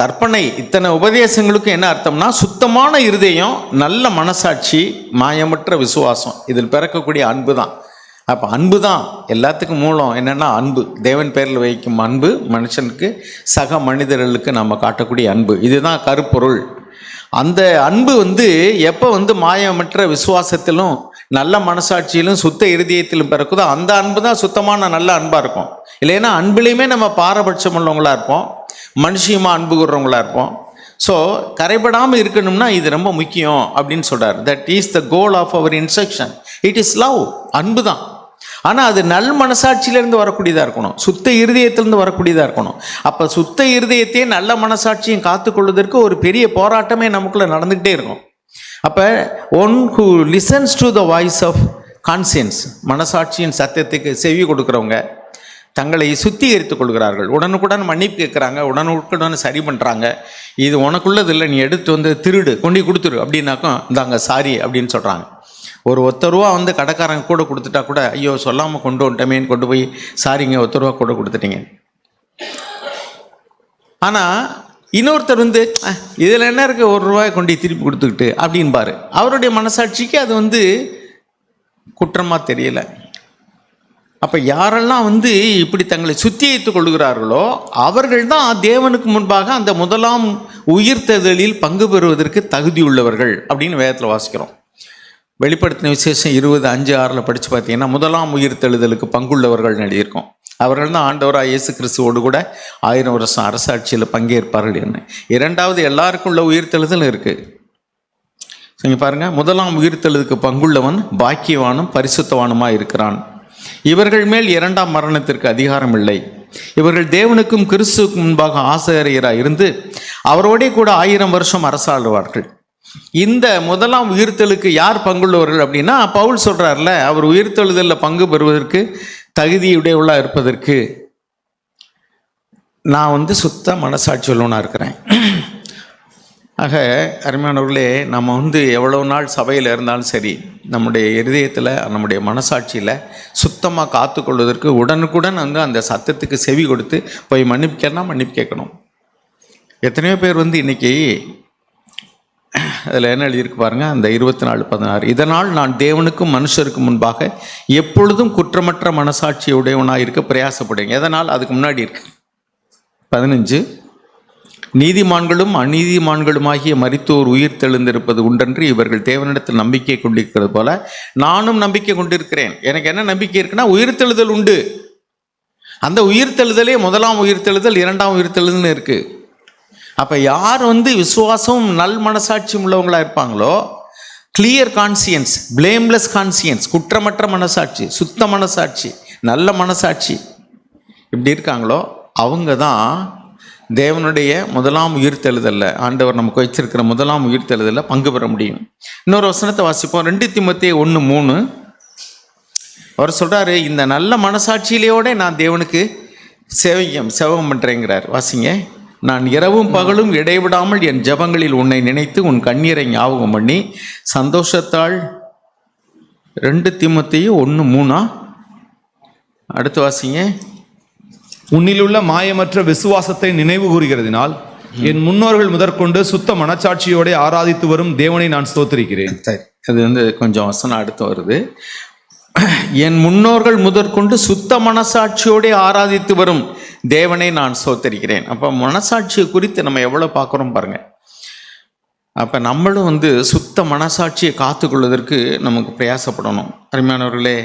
கற்பனை இத்தனை உபதேசங்களுக்கும் என்ன அர்த்தம்னா சுத்தமான இருதயம், நல்ல மனசாட்சி, மாயமற்ற விசுவாசம், இதில் பிறக்கக்கூடிய அன்பு தான். அப்போ அன்பு தான் எல்லாத்துக்கும் மூலம். என்னென்னா அன்பு, தேவன் பேரில் வைக்கும் அன்பு, மனுஷனுக்கு சக மனிதர்களுக்கு நம்ம காட்டக்கூடிய அன்பு, இதுதான் கருப்பொருள். அந்த அன்பு வந்து எப்போ வந்து மாயமற்ற விசுவாசத்திலும் நல்ல மனசாட்சியிலும் சுத்த இருதயத்திலும் பிறக்குதோ அந்த அன்பு தான் சுத்தமான நல்ல அன்பாக இருக்கும். இல்லைன்னா அன்புலேயுமே நம்ம பாரபட்சம் உள்ளவங்களாக இருப்போம், மனுஷியமாக அன்பு கூறுறவங்களாக இருப்போம். ஸோ கரைபடாமல் இருக்கணும்னா இது ரொம்ப முக்கியம் அப்படின்னு சொல்கிறார். That is the goal of our instruction. It is love, அன்பு தான். ஆனால் அது நல் மனசாட்சியிலேருந்து வரக்கூடியதாக இருக்கணும், சுத்த இருதயத்திலேருந்து வரக்கூடியதாக இருக்கணும். அப்போ சுத்த இருதயத்தையும் நல்ல மனசாட்சியும் காத்துக்கொள்வதற்கு ஒரு பெரிய போராட்டமே நமக்குள்ளே நடந்துக்கிட்டே இருக்கும். அப்போ one who listens to the voice of conscience, மனசாட்சியின் சத்தியத்துக்கு செவி கொடுக்குறவங்க தங்களை சுத்திகரித்துக் கொள்கிறார்கள். உடனுக்குடன் மன்னிப்பு கேட்குறாங்க, உடனுக்குடன் சரி பண்ணுறாங்க. இது உனக்குள்ளது இல்லை, நீ எடுத்து வந்து திருடு கொண்டு கொடுத்துரு அப்படின்னாக்கும் இந்தாங்க சாரி அப்படின்னு சொல்கிறாங்க. ஒரு ₹1 வந்து கடைக்காரங்க கூட கொடுத்துட்டா கூட ஐயோ சொல்லாமல் கொண்டு வந்துட்டமேன்னு கொண்டு போய் சாரிங்க ₹1 கூட கொடுத்துட்டீங்க. ஆனால் இன்னொருத்தர் வந்து இதில் என்ன இருக்குது, ₹1 கொண்டு திருப்பி கொடுத்துக்கிட்டு அப்படின்பாரு. அவருடைய மனசாட்சிக்கு அது வந்து குற்றமாக தெரியலை. அப்போ யாரெல்லாம் வந்து இப்படி தங்களை சுத்திகரித்துக் கொள்கிறார்களோ அவர்கள் தான் தேவனுக்கு முன்பாக அந்த முதலாம் உயிர்த்தெழுதலில் பங்கு பெறுவதற்கு தகுதி உள்ளவர்கள் அப்படின்னு வேதத்தில் வாசிக்கிறோம். வெளிப்படுத்தின விசேஷம் 20:5-6 படித்து பார்த்தீங்கன்னா முதலாம் உயிர்த்தெழுதலுக்கு பங்குள்ளவர்கள் எழுதியிருக்கோம். அவர்கள் தான் ஆண்டவராக இயேசு கிறிஸ்துவோடு கூட 1000 வருஷம் அரசாட்சியில் பங்கேற்பார்கள். என்ன இரண்டாவது எல்லாருக்கும் உள்ள உயிர்த்தெழுதல் இருக்குது. இங்கே பாருங்கள், முதலாம் உயிர்த்தெழுதலுக்கு பங்குள்ளவன் பாக்கியவானும் பரிசுத்தவானுமாக இருக்கிறான். இவர்கள் மேல் 2ஆம் மரணத்திற்கு அதிகாரம் இல்லை. இவர்கள் தேவனுக்கும் கிறிஸ்துவுக்கும் முன்பாக ஆசாரியராக இருந்து அவரோடே கூட 1000 வருஷம் அரசாளுவார்கள். இந்த முதலாம் உயிர்த்தெழுக்கு யார் பங்குள்ளவர்கள் அப்படின்னா, பவுல் சொல்கிறார்ல, அவர் உயிர்த்தெழுதலில் பங்கு பெறுவதற்கு தகுதியுடையவளாக இருப்பதற்கு நான் வந்து சுத்த மனசாட்சி உள்ளவனாக இருக்கிறேன். ஆக அருமையானவர்களே, நம்ம வந்து எவ்வளோ நாள் சபையில் இருந்தாலும் சரி, நம்முடைய இருதயத்தில் நம்முடைய மனசாட்சியில் சுத்தமாக காத்துக்கொள்வதற்கு உடனுக்குடன் வந்து அந்த சத்தத்துக்கு செவி கொடுத்து போய் மன்னிப்பு கேட்கணும். எத்தனையோ பேர் வந்து இன்றைக்கி அதில் என்ன எழுதியிருக்கு பாருங்கள், அந்த 24:16, இதனால் நான் தேவனுக்கும் மனுஷருக்கும் முன்பாக எப்பொழுதும் குற்றமற்ற மனசாட்சி உடையவனாக இருக்க பிரயாசப்படுங்க. எதனால்? அதுக்கு முன்னாடி இருக்கு 15, நீதிமான்களும் அநீதிமான்களுமாகிய மரித்தோர் உயிர் தெழுந்திருப்பது உண்டென்று இவர்கள் தேவனிடத்தில் நம்பிக்கை கொண்டிருக்கிறது போல நானும் நம்பிக்கை கொண்டிருக்கிறேன். எனக்கு என்ன நம்பிக்கை இருக்குன்னா, உயிர்த்தெழுதல் உண்டு. அந்த உயிர்த்தெழுதலே முதலாம் உயிர்த்தெழுதல், 2ஆம் உயிர்த்தெழுதல்னு இருக்குது. அப்போ யார் வந்து விசுவாசம் நல் மனசாட்சி உள்ளவங்களாக இருப்பாங்களோ, கிளியர் கான்சியன்ஸ், பிளேம்லெஸ் கான்சியன்ஸ், குற்றமற்ற மனசாட்சி, சுத்த மனசாட்சி, நல்ல மனசாட்சி இப்படி இருக்காங்களோ அவங்க தான் தேவனுடைய முதலாம் உயிர்த்தெழுதலில், ஆண்டவர் நமக்கு வச்சிருக்கிற முதலாம் உயிர்த்தெழுதலில் பங்கு பெற முடியும். இன்னொரு வசனத்தை வாசிப்போம். 2 தீமோத்தேயு 1:3, அவர் சொல்கிறாரு, இந்த நல்ல மனசாட்சியிலையோட நான் தேவனுக்கு சேவகம் பண்ணுறேங்கிறார். வாசிங்க. நான் இரவும் பகலும் இடைவிடாமல் என் ஜெபங்களில் உன்னை நினைத்து உன் கண்ணீரை ஞாபகம் பண்ணி சந்தோஷத்தால் 2 தீமோத்தேயு 1:3. அடுத்து வாசிங்க. உன்னிலுள்ள மாயமற்ற விசுவாசத்தை நினைவு கூறுகிறதினால் என் முன்னோர்கள் முதற்கொண்டு சுத்த மனச்சாட்சியோட ஆராதித்து வரும் தேவனை நான் ஸ்தோத்திரிக்கிறேன். சரி, அது கொஞ்சம் வசனம் அடுத்து வருது. என் முன்னோர்கள் முதற்கொண்டு சுத்த மனசாட்சியோடு ஆராதித்து வரும் தேவனை நான் ஸ்தோத்திரிக்கிறேன். அப்போ மனசாட்சியை குறித்து நம்ம எவ்வளோ பார்க்குறோம் பாருங்கள். அப்போ நம்மளும் சுத்த மனசாட்சியை காத்துக்கொள்வதற்கு நமக்கு பிரயாசப்படணும். அருமையானவர்களே,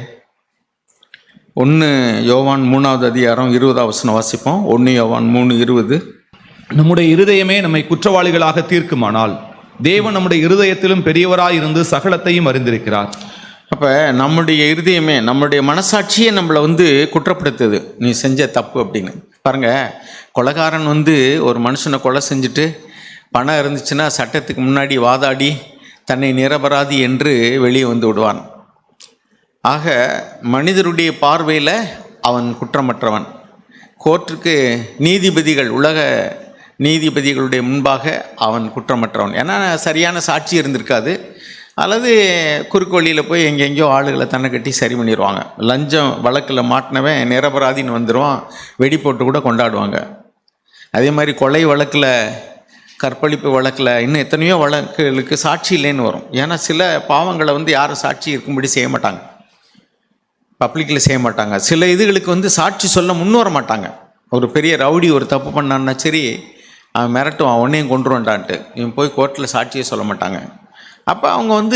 1 யோவான் 3வது அதிகாரம் 20வது வசனம் வாசிப்போம். 1 யோவான் 3:20. நம்முடைய இருதயமே நம்மை குற்றவாளிகளாக தீர்க்குமானால் தேவன் நம்முடைய இருதயத்திலும் பெரியவராய் இருந்து சகலத்தையும் அறிந்திருக்கிறார். அப்போ நம்முடைய இருதயமே, நம்முடைய மனசாட்சியே நம்மளை குற்றப்படுத்துது, நீ செஞ்ச தப்பு அப்படின்னு. பாருங்கள், கொலைகாரன் ஒரு மனுஷனை கொலை செஞ்சுட்டு பணம் இருந்துச்சுன்னா சட்டத்துக்கு முன்னாடி வாதாடி தன்னை நிரபராதி என்று வெளியே விடுவான். ஆக மனிதருடைய பார்வையில் அவன் குற்றமற்றவன். கோர்ட்டுக்கு நீதிபதிகள், உலக நீதிபதிகளுடைய முன்பாக அவன் குற்றமற்றவன். ஏன்னா சரியான சாட்சி இருந்திருக்காது, அல்லது குறுக்கு வழியில் போய் எங்கெங்கேயோ ஆளுகளை தன்னை கட்டி சரி பண்ணிடுவாங்க. லஞ்சம் வழக்கில் மாட்டினவன் நிரபராதின்னு வந்துடுவான், வெடி போட்டு கூட கொண்டாடுவாங்க. அதே மாதிரி கொலை வழக்கில், கற்பழிப்பு வழக்கில், இன்னும் எத்தனையோ வழக்குகளுக்கு சாட்சி இல்லைன்னு வரும். ஏன்னா சில பாவங்களை யாரும் சாட்சி இருக்கும்படி செய்ய மாட்டாங்க, பப்ளிக்கில் செய்ய மாட்டாங்க. சில இதுகளுக்கு சாட்சி சொல்ல முன் வர மாட்டாங்க. ஒரு பெரிய ரவுடி ஒரு தப்பு பண்ணான்னா சரி, அவன் மிரட்டுவான், உன்னையும் கொண்டுருவான்டான்ட்டு. இவன் போய் கோர்ட்டில் சாட்சியே சொல்ல மாட்டாங்க. அப்போ அவங்க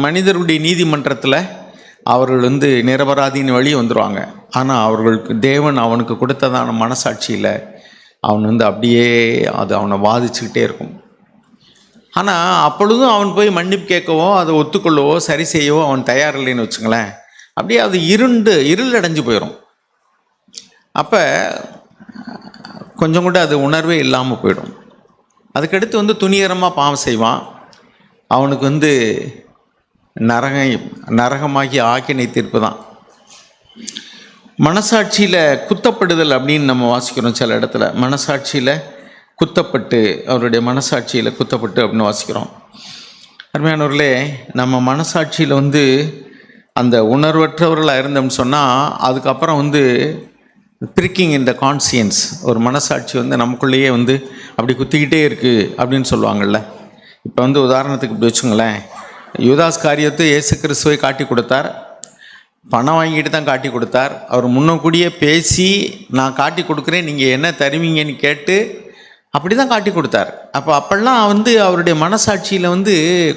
மனிதருடைய நீதிமன்றத்தில் அவர்கள் நிரபராதின்னு வெளியே வந்துடுவாங்க. ஆனால் அவர்களுக்கு தேவன் அவனுக்கு கொடுத்ததான மனசாட்சியில் அவன் அப்படியே அது அவனை பாதிச்சுக்கிட்டே இருக்கும். ஆனால் அப்பொழுதும் அவன் போய் மன்னிப்பு கேட்கவோ அதை ஒத்துக்கொள்ளவோ சரி செய்யவோ அவன் தயார் இல்லைன்னு வச்சுங்களேன். அப்படியே அது இருள் அடைஞ்சு போயிடும். அப்போ கொஞ்சம் கூட அது உணர்வே இல்லாமல் போயிடும். அதுக்கடுத்து துணிகரமாக பாவம் செய்வான். அவனுக்கு நரகமாகி ஆக்கினை தீர்ப்பு தான். மனசாட்சியில் குத்தப்படுதல் அப்படின்னு நம்ம வாசிக்கிறோம். சில இடத்துல மனசாட்சியில் குத்தப்பட்டு, அவருடைய மனசாட்சியில் குத்தப்பட்டு அப்படின்னு வாசிக்கிறோம். அருமையானவர்களே, நம்ம மனசாட்சியில் அந்த உணர்வற்றவர்களாக இருந்தோம்னு சொன்னால் அதுக்கப்புறம் பிரிக்கிங் இன் த கான்சியன்ஸ், ஒரு மனசாட்சி நமக்குள்ளேயே அப்படி குத்திக்கிட்டே இருக்குது அப்படின்னு சொல்லுவாங்கள்ல. இப்போ உதாரணத்துக்கு இப்படி வச்சுங்களேன், யூதாஸ் காரியத்தை இயேசு கிறிஸ்துவை காட்டி கொடுத்தார், பணம் வாங்கிட்டு தான் காட்டி கொடுத்தார். அவர் முன்னக்கூடியே பேசி நான் காட்டி கொடுக்குறேன், நீங்கள் என்ன தருவீங்கன்னு கேட்டு அப்படி தான் காட்டி கொடுத்தார். அப்போல்லாம் அவருடைய மனசாட்சியில்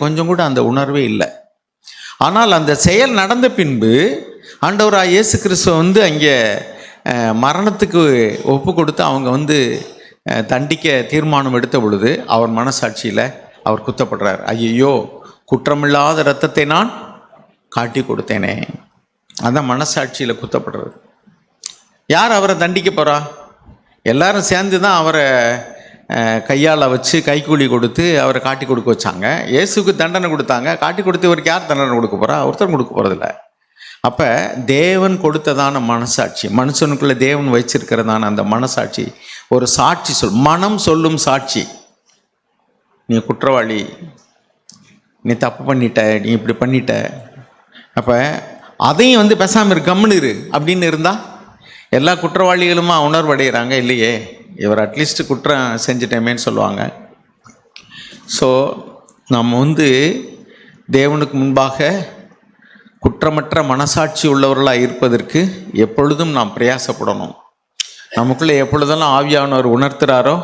கொஞ்சம் கூட அந்த உணர்வே இல்லை. ஆனால் அந்த செயல் நடந்த பின்பு ஆண்டவராக இயேசு கிறிஸ்துவ அங்கே மரணத்துக்கு ஒப்பு கொடுத்து அவங்க தண்டிக்க தீர்மானம் எடுத்த பொழுது அவர் மனசாட்சியில் அவர் குத்தப்படுறார். ஐயோ, குற்றமில்லாத இரத்தத்தை நான் காட்டி கொடுத்தேனே. அதான் மனசாட்சியில் குத்தப்படுறது. யார் அவரை தண்டிக்க போகிறா? எல்லாரும் சேர்ந்து தான் அவரை கையால் வச்சு கைக்கூலி கொடுத்து அவரை காட்டி கொடுக்க வச்சாங்க. இயேசுக்கு தண்டனை கொடுத்தாங்க. காட்டி கொடுத்து இவருக்கு யார் தண்டனை கொடுக்க போகிறா? ஒருத்தர் கொடுக்க போகிறதில்ல. அப்போ தேவன் கொடுத்ததான மனசாட்சி, மனுஷனுக்குள்ளே தேவன் வச்சிருக்கிறதான அந்த மனசாட்சி ஒரு சாட்சி மனம் சொல்லும் சாட்சி. நீ குற்றவாளி, நீ தப்பு பண்ணிட்ட, நீ இப்படி பண்ணிட்ட. அப்போ அதையும் பேசாமல் கம்முன்னு இரு அப்படின்னு இருந்தால் எல்லா குற்றவாளிகளுமா உணர்வடைகிறாங்க இல்லையே. இவர் அட்லீஸ்ட் குற்றம் செஞ்சிட்டேமேன்னு சொல்லுவாங்க. ஸோ நம்ம தேவனுக்கு முன்பாக குற்றமற்ற மனசாட்சி உள்ளவர்களாக இருப்பதற்கு எப்பொழுதும் நாம் பிரயாசப்படணும். நமக்குள்ளே எப்பொழுதெல்லாம் ஆவியானவர் உணர்த்துகிறாரோ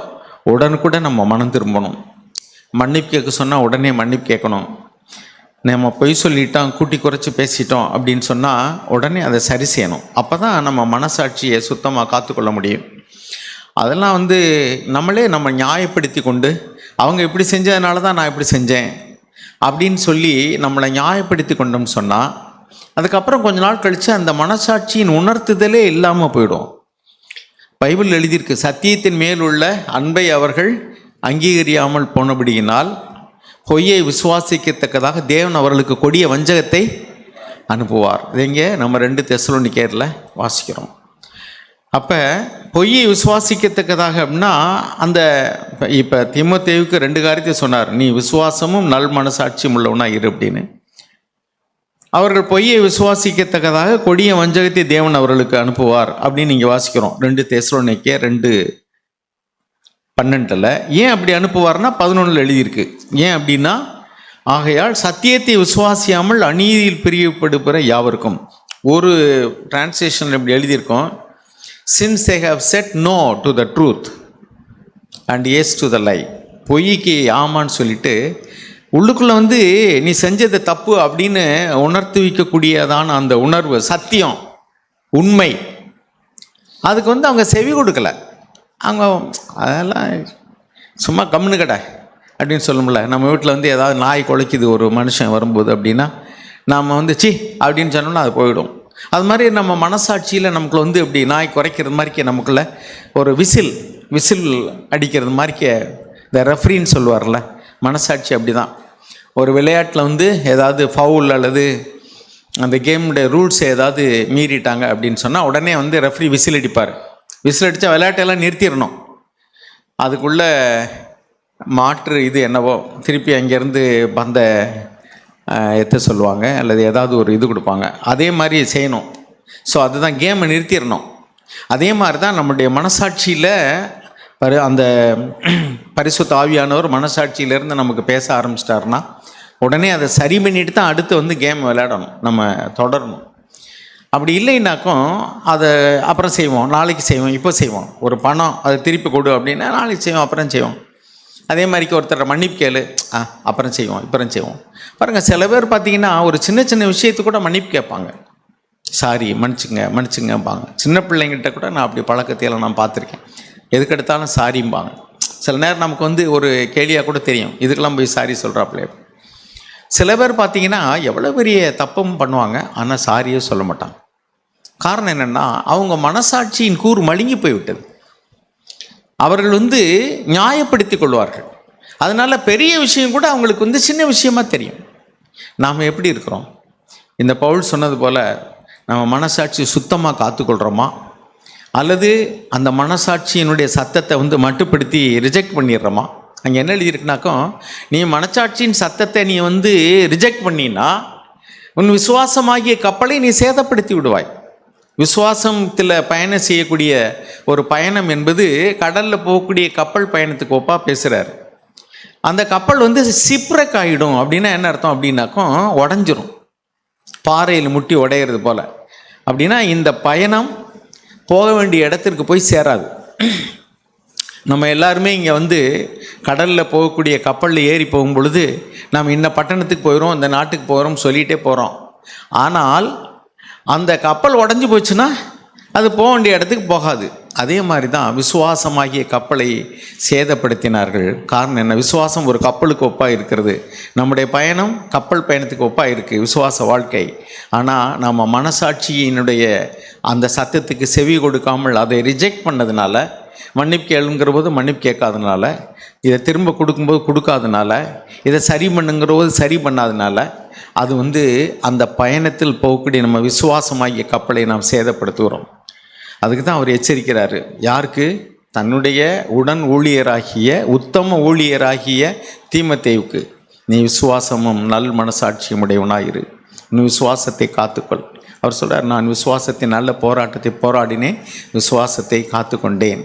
உடனுக்குடன் நம்ம மனம் திரும்பணும். மன்னிப்பு கேட்க சொன்னால் உடனே மன்னிப்பு கேட்கணும். நம்ம பொய் சொல்லிட்டோம், கூட்டி குறைச்சி பேசிட்டோம் அப்படின்னு சொன்னால் உடனே அதை சரி செய்யணும். அப்போ தான் நம்ம மனசாட்சியை சுத்தமாக காத்துக்கொள்ள முடியும். அதெல்லாம் நம்மளே நம்ம நியாயப்படுத்தி கொண்டு அவங்க இப்படி செஞ்சதுனால தான் நான் இப்படி செஞ்சேன் அப்படின்னு சொல்லி நம்மளை நியாயப்படுத்தி கொண்டோம்னு சொன்னால் அதுக்கப்புறம் கொஞ்ச நாள் கழித்து அந்த மனசாட்சியின் உணர்த்துதலே இல்லாமல் போயிடும். பைபிள் எழுதியிருக்கு, சத்தியத்தின் மேல் உள்ள அன்பை அவர்கள் அங்கீகரியாமல் போனபடியினால் பொய்யை விசுவாசிக்கத்தக்கதாக தேவன் அவர்களுக்கு கொடிய வஞ்சகத்தை அனுப்புவார். இது எங்கே நம்ம 2 தெசலோனிக்கேயர்ல வாசிக்கிறோம். அப்போ பொய்யை விசுவாசிக்கத்தக்கதாக அப்படின்னா அந்த இப்போ தீமோத்தேயுவுக்கு 2 காரியத்தை சொன்னார். நீ விசுவாசமும் நல் மனசாட்சியும் உள்ளவனா இரு அப்படின்னு. அவர்கள் பொய்யை விசுவாசிக்கத்தக்கதாக கொடிய வஞ்சகத்தை தேவன் அவர்களுக்கு அனுப்புவார் அப்படின்னு நீங்கள் வாசிக்கிறோம் 2 தெசலோனிக்கேயர் 2:12. ஏன் அப்படி அனுப்புவார்னா 11 எழுதியிருக்கு. ஏன் அப்படின்னா, ஆகையால் சத்தியத்தை விசுவாசியாமல் அநீதியில் பிரியப்படுகிற யாவருக்கும். ஒரு டிரான்ஸ்லேஷன் இப்படி எழுதியிருக்கோம், since they have said no to the truth and yes to the lie. பொய்க்கு ஆமான்னு சொல்லிட்டு உள்ளுக்குள்ளே நீ செஞ்சது தப்பு அப்படின்னு உணர்த்து வைக்கக்கூடியதான அந்த உணர்வு, சத்தியம், உண்மை, அதுக்கு அவங்க செவி கொடுக்கல. அவங்க அதெல்லாம் சும்மா கம்முன்னு கடை அப்படின்னு சொல்லும்ல. நம்ம வீட்டில் ஏதாவது நாய் குலைக்குது ஒரு மனுஷன் வரும்போது அப்படின்னா நாம் சி அப்படின்னு சொன்னோம்னா அது போயிடும். அது மாதிரி நம்ம மனசாட்சியில் நமக்குள்ள இப்படி நாய் குறைக்கிறது மாதிரிக்கே நமக்குள்ள ஒரு விசில் அடிக்கிறது மாதிரிக்கே இந்த ரெஃப்ரின்னு சொல்லுவார்ல, மனசாட்சி அப்படி தான். ஒரு விளையாட்டில் ஏதாவது ஃபவுல் அல்லது அந்த கேமுடைய ரூல்ஸ் ஏதாவது மீறிட்டாங்க அப்படின்னு சொன்னால் உடனே ரெஃப்ரி விசில் அடிப்பார். விசில் அடித்தா விளையாட்டெல்லாம் நிறுத்திடணும். அதுக்குள்ளே மாற்று இது என்னவோ திருப்பி அங்கேருந்து பந்த எத்த சொல்லுவாங்க அல்லது ஏதாவது ஒரு இது கொடுப்பாங்க, அதே மாதிரி செய்யணும். ஸோ அதுதான் கேமை நிறுத்திடணும். அதே மாதிரி தான் நம்முடைய மனசாட்சியில் அந்த பரிசுத்த ஆவியானவர் மனசாட்சியிலேருந்து நமக்கு பேச ஆரம்பிச்சிட்டாருன்னா உடனே அதை சரி பண்ணிட்டு தான் அடுத்து கேம் விளையாடணும், நம்ம தொடரணும். அப்படி இல்லைன்னாக்கும் அதை அப்புறம் செய்வோம், நாளைக்கு செய்வோம், இப்போ செய்வோம். ஒரு பணம் அதை திருப்பி கொடு அப்படின்னா நாளைக்கு செய்வோம், அப்புறம் செய்வோம். அதே மாதிரிக்கு ஒருத்தரை மன்னிப்பு கேளு, அப்புறம் செய்வோம், அப்புறம் செய்வோம். பாருங்கள், சில பேர் பார்த்தீங்கன்னா ஒரு சின்ன சின்ன விஷயத்துக்கு கூட மன்னிப்பு கேட்பாங்க. சாரி, மன்னிச்சுங்கம்பாங்க. சின்ன பிள்ளைங்கிட்ட கூட நான் அப்படி பழக்கத்தையெல்லாம் நான் பார்த்துருக்கேன். எதுக்கெடுத்தாலும் சாரிம்பாங்க. சில நேரம் நமக்கு ஒரு கேலியாக கூட தெரியும், இதுக்கெல்லாம் போய் சாரி சொல்கிறாப்புலே. சில பேர் பார்த்தீங்கன்னா எவ்வளோ பெரிய தப்பும் பண்ணுவாங்க, ஆனால் சாரியே சொல்ல மாட்டாங்க. காரணம் என்னென்னா, அவங்க மனசாட்சியின் கூறு மழுங்கி போய்விட்டது. அவர்கள் நியாயப்படுத்தி கொள்வார்கள். அதனால் பெரிய விஷயம் கூட அவங்களுக்கு சின்ன விஷயமா தெரியும். நாம் எப்படி இருக்கிறோம்? இந்த பவுல் சொன்னது போல் நம்ம மனசாட்சி சுத்தமாக காத்துக்கொள்கிறோமா, அல்லது அந்த மனசாட்சியினுடைய சத்தத்தை மட்டுப்படுத்தி ரிஜெக்ட் பண்ணிடுறோமா? அங்கே என்ன எழுதியிருக்குனாக்கோ, நீ மனசாட்சியின் சத்தத்தை நீ ரிஜெக்ட் பண்ணினா உன் விசுவாசமாகிய கப்பலை நீ சேதப்படுத்தி விடுவாய். விசுவாசத்தில் பயணம் செய்யக்கூடிய ஒரு பயணம் என்பது கடலில் போகக்கூடிய கப்பல் பயணத்துக்கு ஒப்பா பேசுகிறார். அந்த கப்பல் சிப்ரக் ஆகிடும். அப்படின்னா என்ன அர்த்தம் அப்படின்னாக்கோ, உடஞ்சிரும், பாறையில் முட்டி உடையிறது போல். அப்படின்னா இந்த பயணம் போக வேண்டிய இடத்திற்கு போய் சேராது. நம்ம எல்லாருமே இங்கே கடலில் போகக்கூடிய கப்பலில் ஏறி போகும் பொழுது நாம் இந்த பட்டணத்துக்கு போயிடும், இந்த நாட்டுக்கு போகிறோம் சொல்லிகிட்டே போகிறோம். ஆனால் அந்த கப்பல் உடஞ்சி போச்சுன்னா அது போக வேண்டிய இடத்துக்கு போகாது. அதே மாதிரி தான் விசுவாசமாகிய கப்பலை சேதப்படுத்தினார்கள். காரணம் என்ன? விசுவாசம் ஒரு கப்பலுக்கு ஒப்பாக இருக்கிறது. நம்முடைய பயணம் கப்பல் பயணத்துக்கு ஒப்பாக இருக்குது, விசுவாச வாழ்க்கை. ஆனால் நம்ம மனசாட்சியினுடைய அந்த சத்தத்துக்கு செவி கொடுக்காமல் அதை ரிஜெக்ட் பண்ணதுனால, மன்னிப்பு கேளுங்கிற போது மன்னிப்பு கேட்காதனால, இதை திரும்ப கொடுக்கும்போது கொடுக்காதனால, இதை சரி பண்ணுங்கிற போது சரி பண்ணாதனால, அது அந்த பயணத்தில் போகக்கூடிய நம்ம விசுவாசமாகிய கப்பலை நாம் சேதப்படுத்துகிறோம். அதுக்கு தான் அவர் எச்சரிக்கிறாரு. யாருக்கு? தன்னுடைய உடன் ஊழியராகிய உத்தம ஊழியராகிய தீமோத்தேயுவுக்கு. நீ விசுவாசமும் நல் மனசாட்சியும் உடையவனாயிரு, நீ விசுவாசத்தை காத்துக்கொள். அவர் சொல்கிறார், நான் விசுவாசத்தின் நல்ல போராட்டத்தை போராடினேன், விசுவாசத்தை காத்து கொண்டேன்.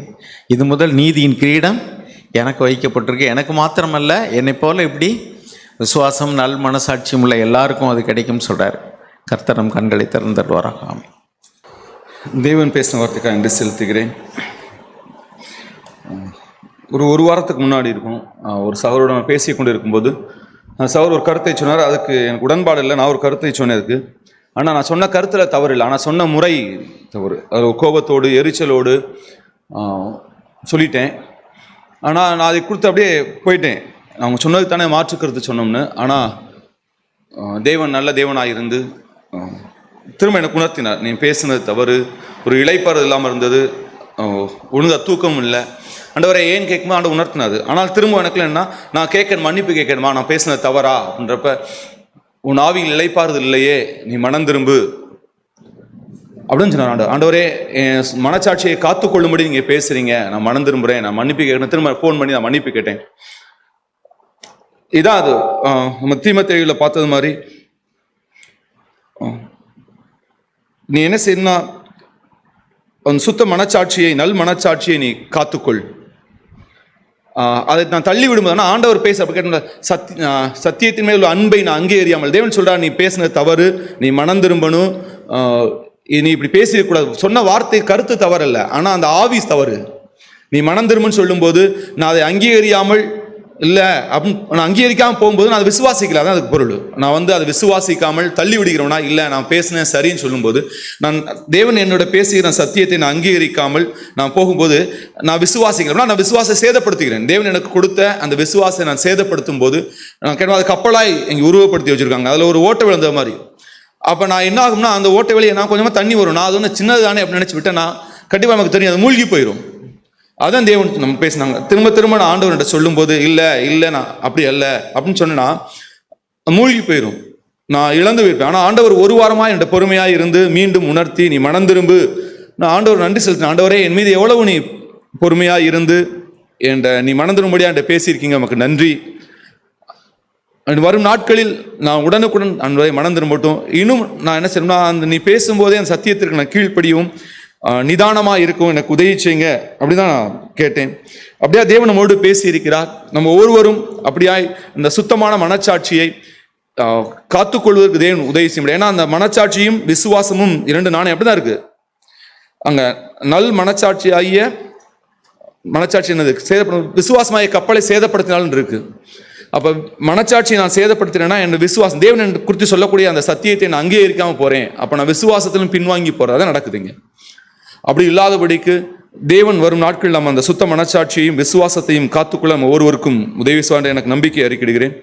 இது முதல் நீதியின் கிரீடம் எனக்கு வைக்கப்பட்டிருக்கு. எனக்கு மாத்திரமல்ல, என்னை போல இப்படி விசுவாசம் நல் மனசாட்சியும் உள்ள எல்லாருக்கும் அது கிடைக்கும் சொல்கிறார். கர்த்தர் கண்களை திறந்தருவாராக. ஆமென். தேவன் பேசின வார்த்தைக்காக நன்றி செலுத்துகிறேன். ஒரு வாரத்துக்கு முன்னாடி இருக்கும், ஒரு சகோதரோட பேசி கொண்டு இருக்கும்போது சகோதரர் ஒரு கருத்தை சொன்னார். அதுக்கு எனக்கு உடன்பாடு இல்லை. நான் ஒரு கருத்தை சொன்னதுக்கு, ஆனால் நான் சொன்ன கருத்தில் தவறு இல்லை, ஆனால் சொன்ன முறை தவறு. அது கோபத்தோடு எரிச்சலோடு சொல்லிட்டேன். ஆனால் நான் அதை கொடுத்து அப்படியே போயிட்டேன். அவங்க சொன்னதுக்கு தானே மாற்று கருத்து சொன்னோம்னு. ஆனால் தேவன் நல்ல தேவனாக இருந்து திரும்ப எனக்கு உணர்த்தினார், நீ பேசுனது தவறு, ஒரு இளைப்பாறுதல் இல்லாமல் இருந்தது, ஒழுங்காக தூக்கம் இல்லை. ஆண்டவரை ஏன் கேட்கும்போது ஆண்டு உணர்த்தினது. ஆனால் திரும்ப எனக்குல என்ன, நான் மன்னிப்பு கேட்கணுமா, நான் பேசுனது தவறா அப்படின்றப்ப உன் ஆவியில் இளைப்பாறுதல் இல்லையே, நீ மனம் திரும்பு அப்படின்னு சொன்னார். ஆண்டவரே, என் மனச்சாட்சியை காத்துக்கொள்ளும்படி நீங்க பேசுறீங்க, நான் மனம் திரும்புறேன், நான் மன்னிப்பு கேட்கணும். திரும்ப ஃபோன் பண்ணி நான் மன்னிப்பு கேட்டேன். இதான் அது நம்ம தீமோத்தேயுல பார்த்தது மாதிரி நீ என்ன செய்யணும்னா உன் சுத்த மனச்சாட்சியை, நல் மனச்சாட்சியை நீ காத்துக்கொள். அதை நான் தள்ளி விடும்போது ஆண்டவர் பேச அப்படி கேட்ட சத்தியத்தின் மேல் உள்ள அன்பை நான் அங்கீகரியாமல், தேவன் சொல்றா நீ பேசினது தவறு, நீ மனம் திரும்பணும், நீ இப்படி பேசிடக்கூடாது. சொன்ன வார்த்தை கருத்து தவறல்ல, ஆனா அந்த ஆவிஸ் தவறு. நீ மனம் திரும்புன்னு சொல்லும்போது நான் அதை அங்கீகரியாமல் இல்லை அப்படின்னு நான் அங்கீகரிக்காமல் போகும்போது நான் அதை விசுவாசிக்கல, அதான் அதுக்கு பொருள். நான் அதை விசுவாசிக்காமல் தள்ளி விடுகிறவனா இல்லை, நான் பேசினேன் சரின்னு சொல்லும்போது, நான் தேவன் என்னோட பேசுகிற சத்தியத்தை நான் அங்கீகரிக்காமல் நான் போகும்போது நான் விசுவாசிக்கிறேன், நான் விசுவாசத்தை சேதப்படுத்துகிறேன். தேவன் எனக்கு கொடுத்த அந்த விசுவாசத்தை நான் சேதப்படுத்தும் போது நான் கேட்டால் அது கப்பலாய் இங்கே உருவப்படுத்தி வச்சிருக்காங்க, அதில் ஒரு ஓட்டை விழுந்த மாதிரி. அப்போ நான் என்ன ஆகும்னா அந்த ஓட்டை வழியை நான் கொஞ்சமாக தண்ணி வரும், நான் அது ஒன்று சின்னது தானே அப்படின்னு நினச்சி விட்டேன்னா கண்டிப்பாக நமக்கு தெரியும், அது மூழ்கி போயிடும். அதான் தேவன் நம்ம பேசினாங்க. திரும்ப திரும்ப நான் ஆண்டவர்கிட்ட சொல்லும்போது இல்லை நான் அப்படி அல்ல அப்படின்னு சொன்னா மூழ்கி போயிடும், நான் இழந்து போயிருப்பேன். ஆனால் ஆண்டவர் ஒரு வாரமாக என்னோட பொறுமையாக இருந்து மீண்டும் உணர்த்தி நீ மனம் திரும்பு. நான் ஆண்டவர் நன்றி செலுத்தினேன். ஆண்டவரே, என் மீது எவ்வளவு நீ பொறுமையாக இருந்து நீ மனம் திரும்படியாக என்கிட்ட பேசியிருக்கீங்க, நமக்கு நன்றி. வரும் நாட்களில் நான் உடனுக்குடன் அன்பரை மனம் திரும்பட்டும். இன்னும் நான் என்ன செய்யணும்னா நீ பேசும்போதே அந்த சத்தியத்திற்கு நான் கீழ்ப்படியும், நிதானமாக இருக்கும், எனக்கு உதவி செய்யுங்க அப்படிதான் நான் கேட்டேன். அப்படியா தேவன் நம்மோடு பேசி இருக்கிறார். நம்ம ஒவ்வொருவரும் அப்படியாய் இந்த சுத்தமான மனச்சாட்சியை காத்துக்கொள்வதற்கு தேவன் உதவி செய்ய முடியும். ஏன்னா அந்த மனச்சாட்சியும் விசுவாசமும் இரண்டு நாணயம் அப்படிதான் இருக்கு. அங்க நல் மனச்சாட்சி ஆகிய மனச்சாட்சி என்னது, சேதப்படும் விசுவாசமாகிய கப்பலை சேதப்படுத்தினாலும் இருக்கு. அப்போ மனச்சாட்சியை நான் சேதப்படுத்தினேன்னா என் விசுவாசம், தேவன் குறித்து சொல்லக்கூடிய அந்த சத்தியத்தை நான் அங்கீகரிக்காமல் போறேன், அப்போ நான் விசுவாசத்திலும் பின்வாங்கி போறேன். அதான் நடக்குதுங்க. அப்படி இல்லாதபடிக்கு தேவன் வரும் நாட்கள் நம்ம அந்த சுத்த மனச்சாட்சியையும் விசுவாசத்தையும் காத்துக்கொள்ள நம்ம ஒருவருக்கும் உதவி செய்வார். எனக்கு நம்பிக்கை அறிக்கிடுகிறேன்.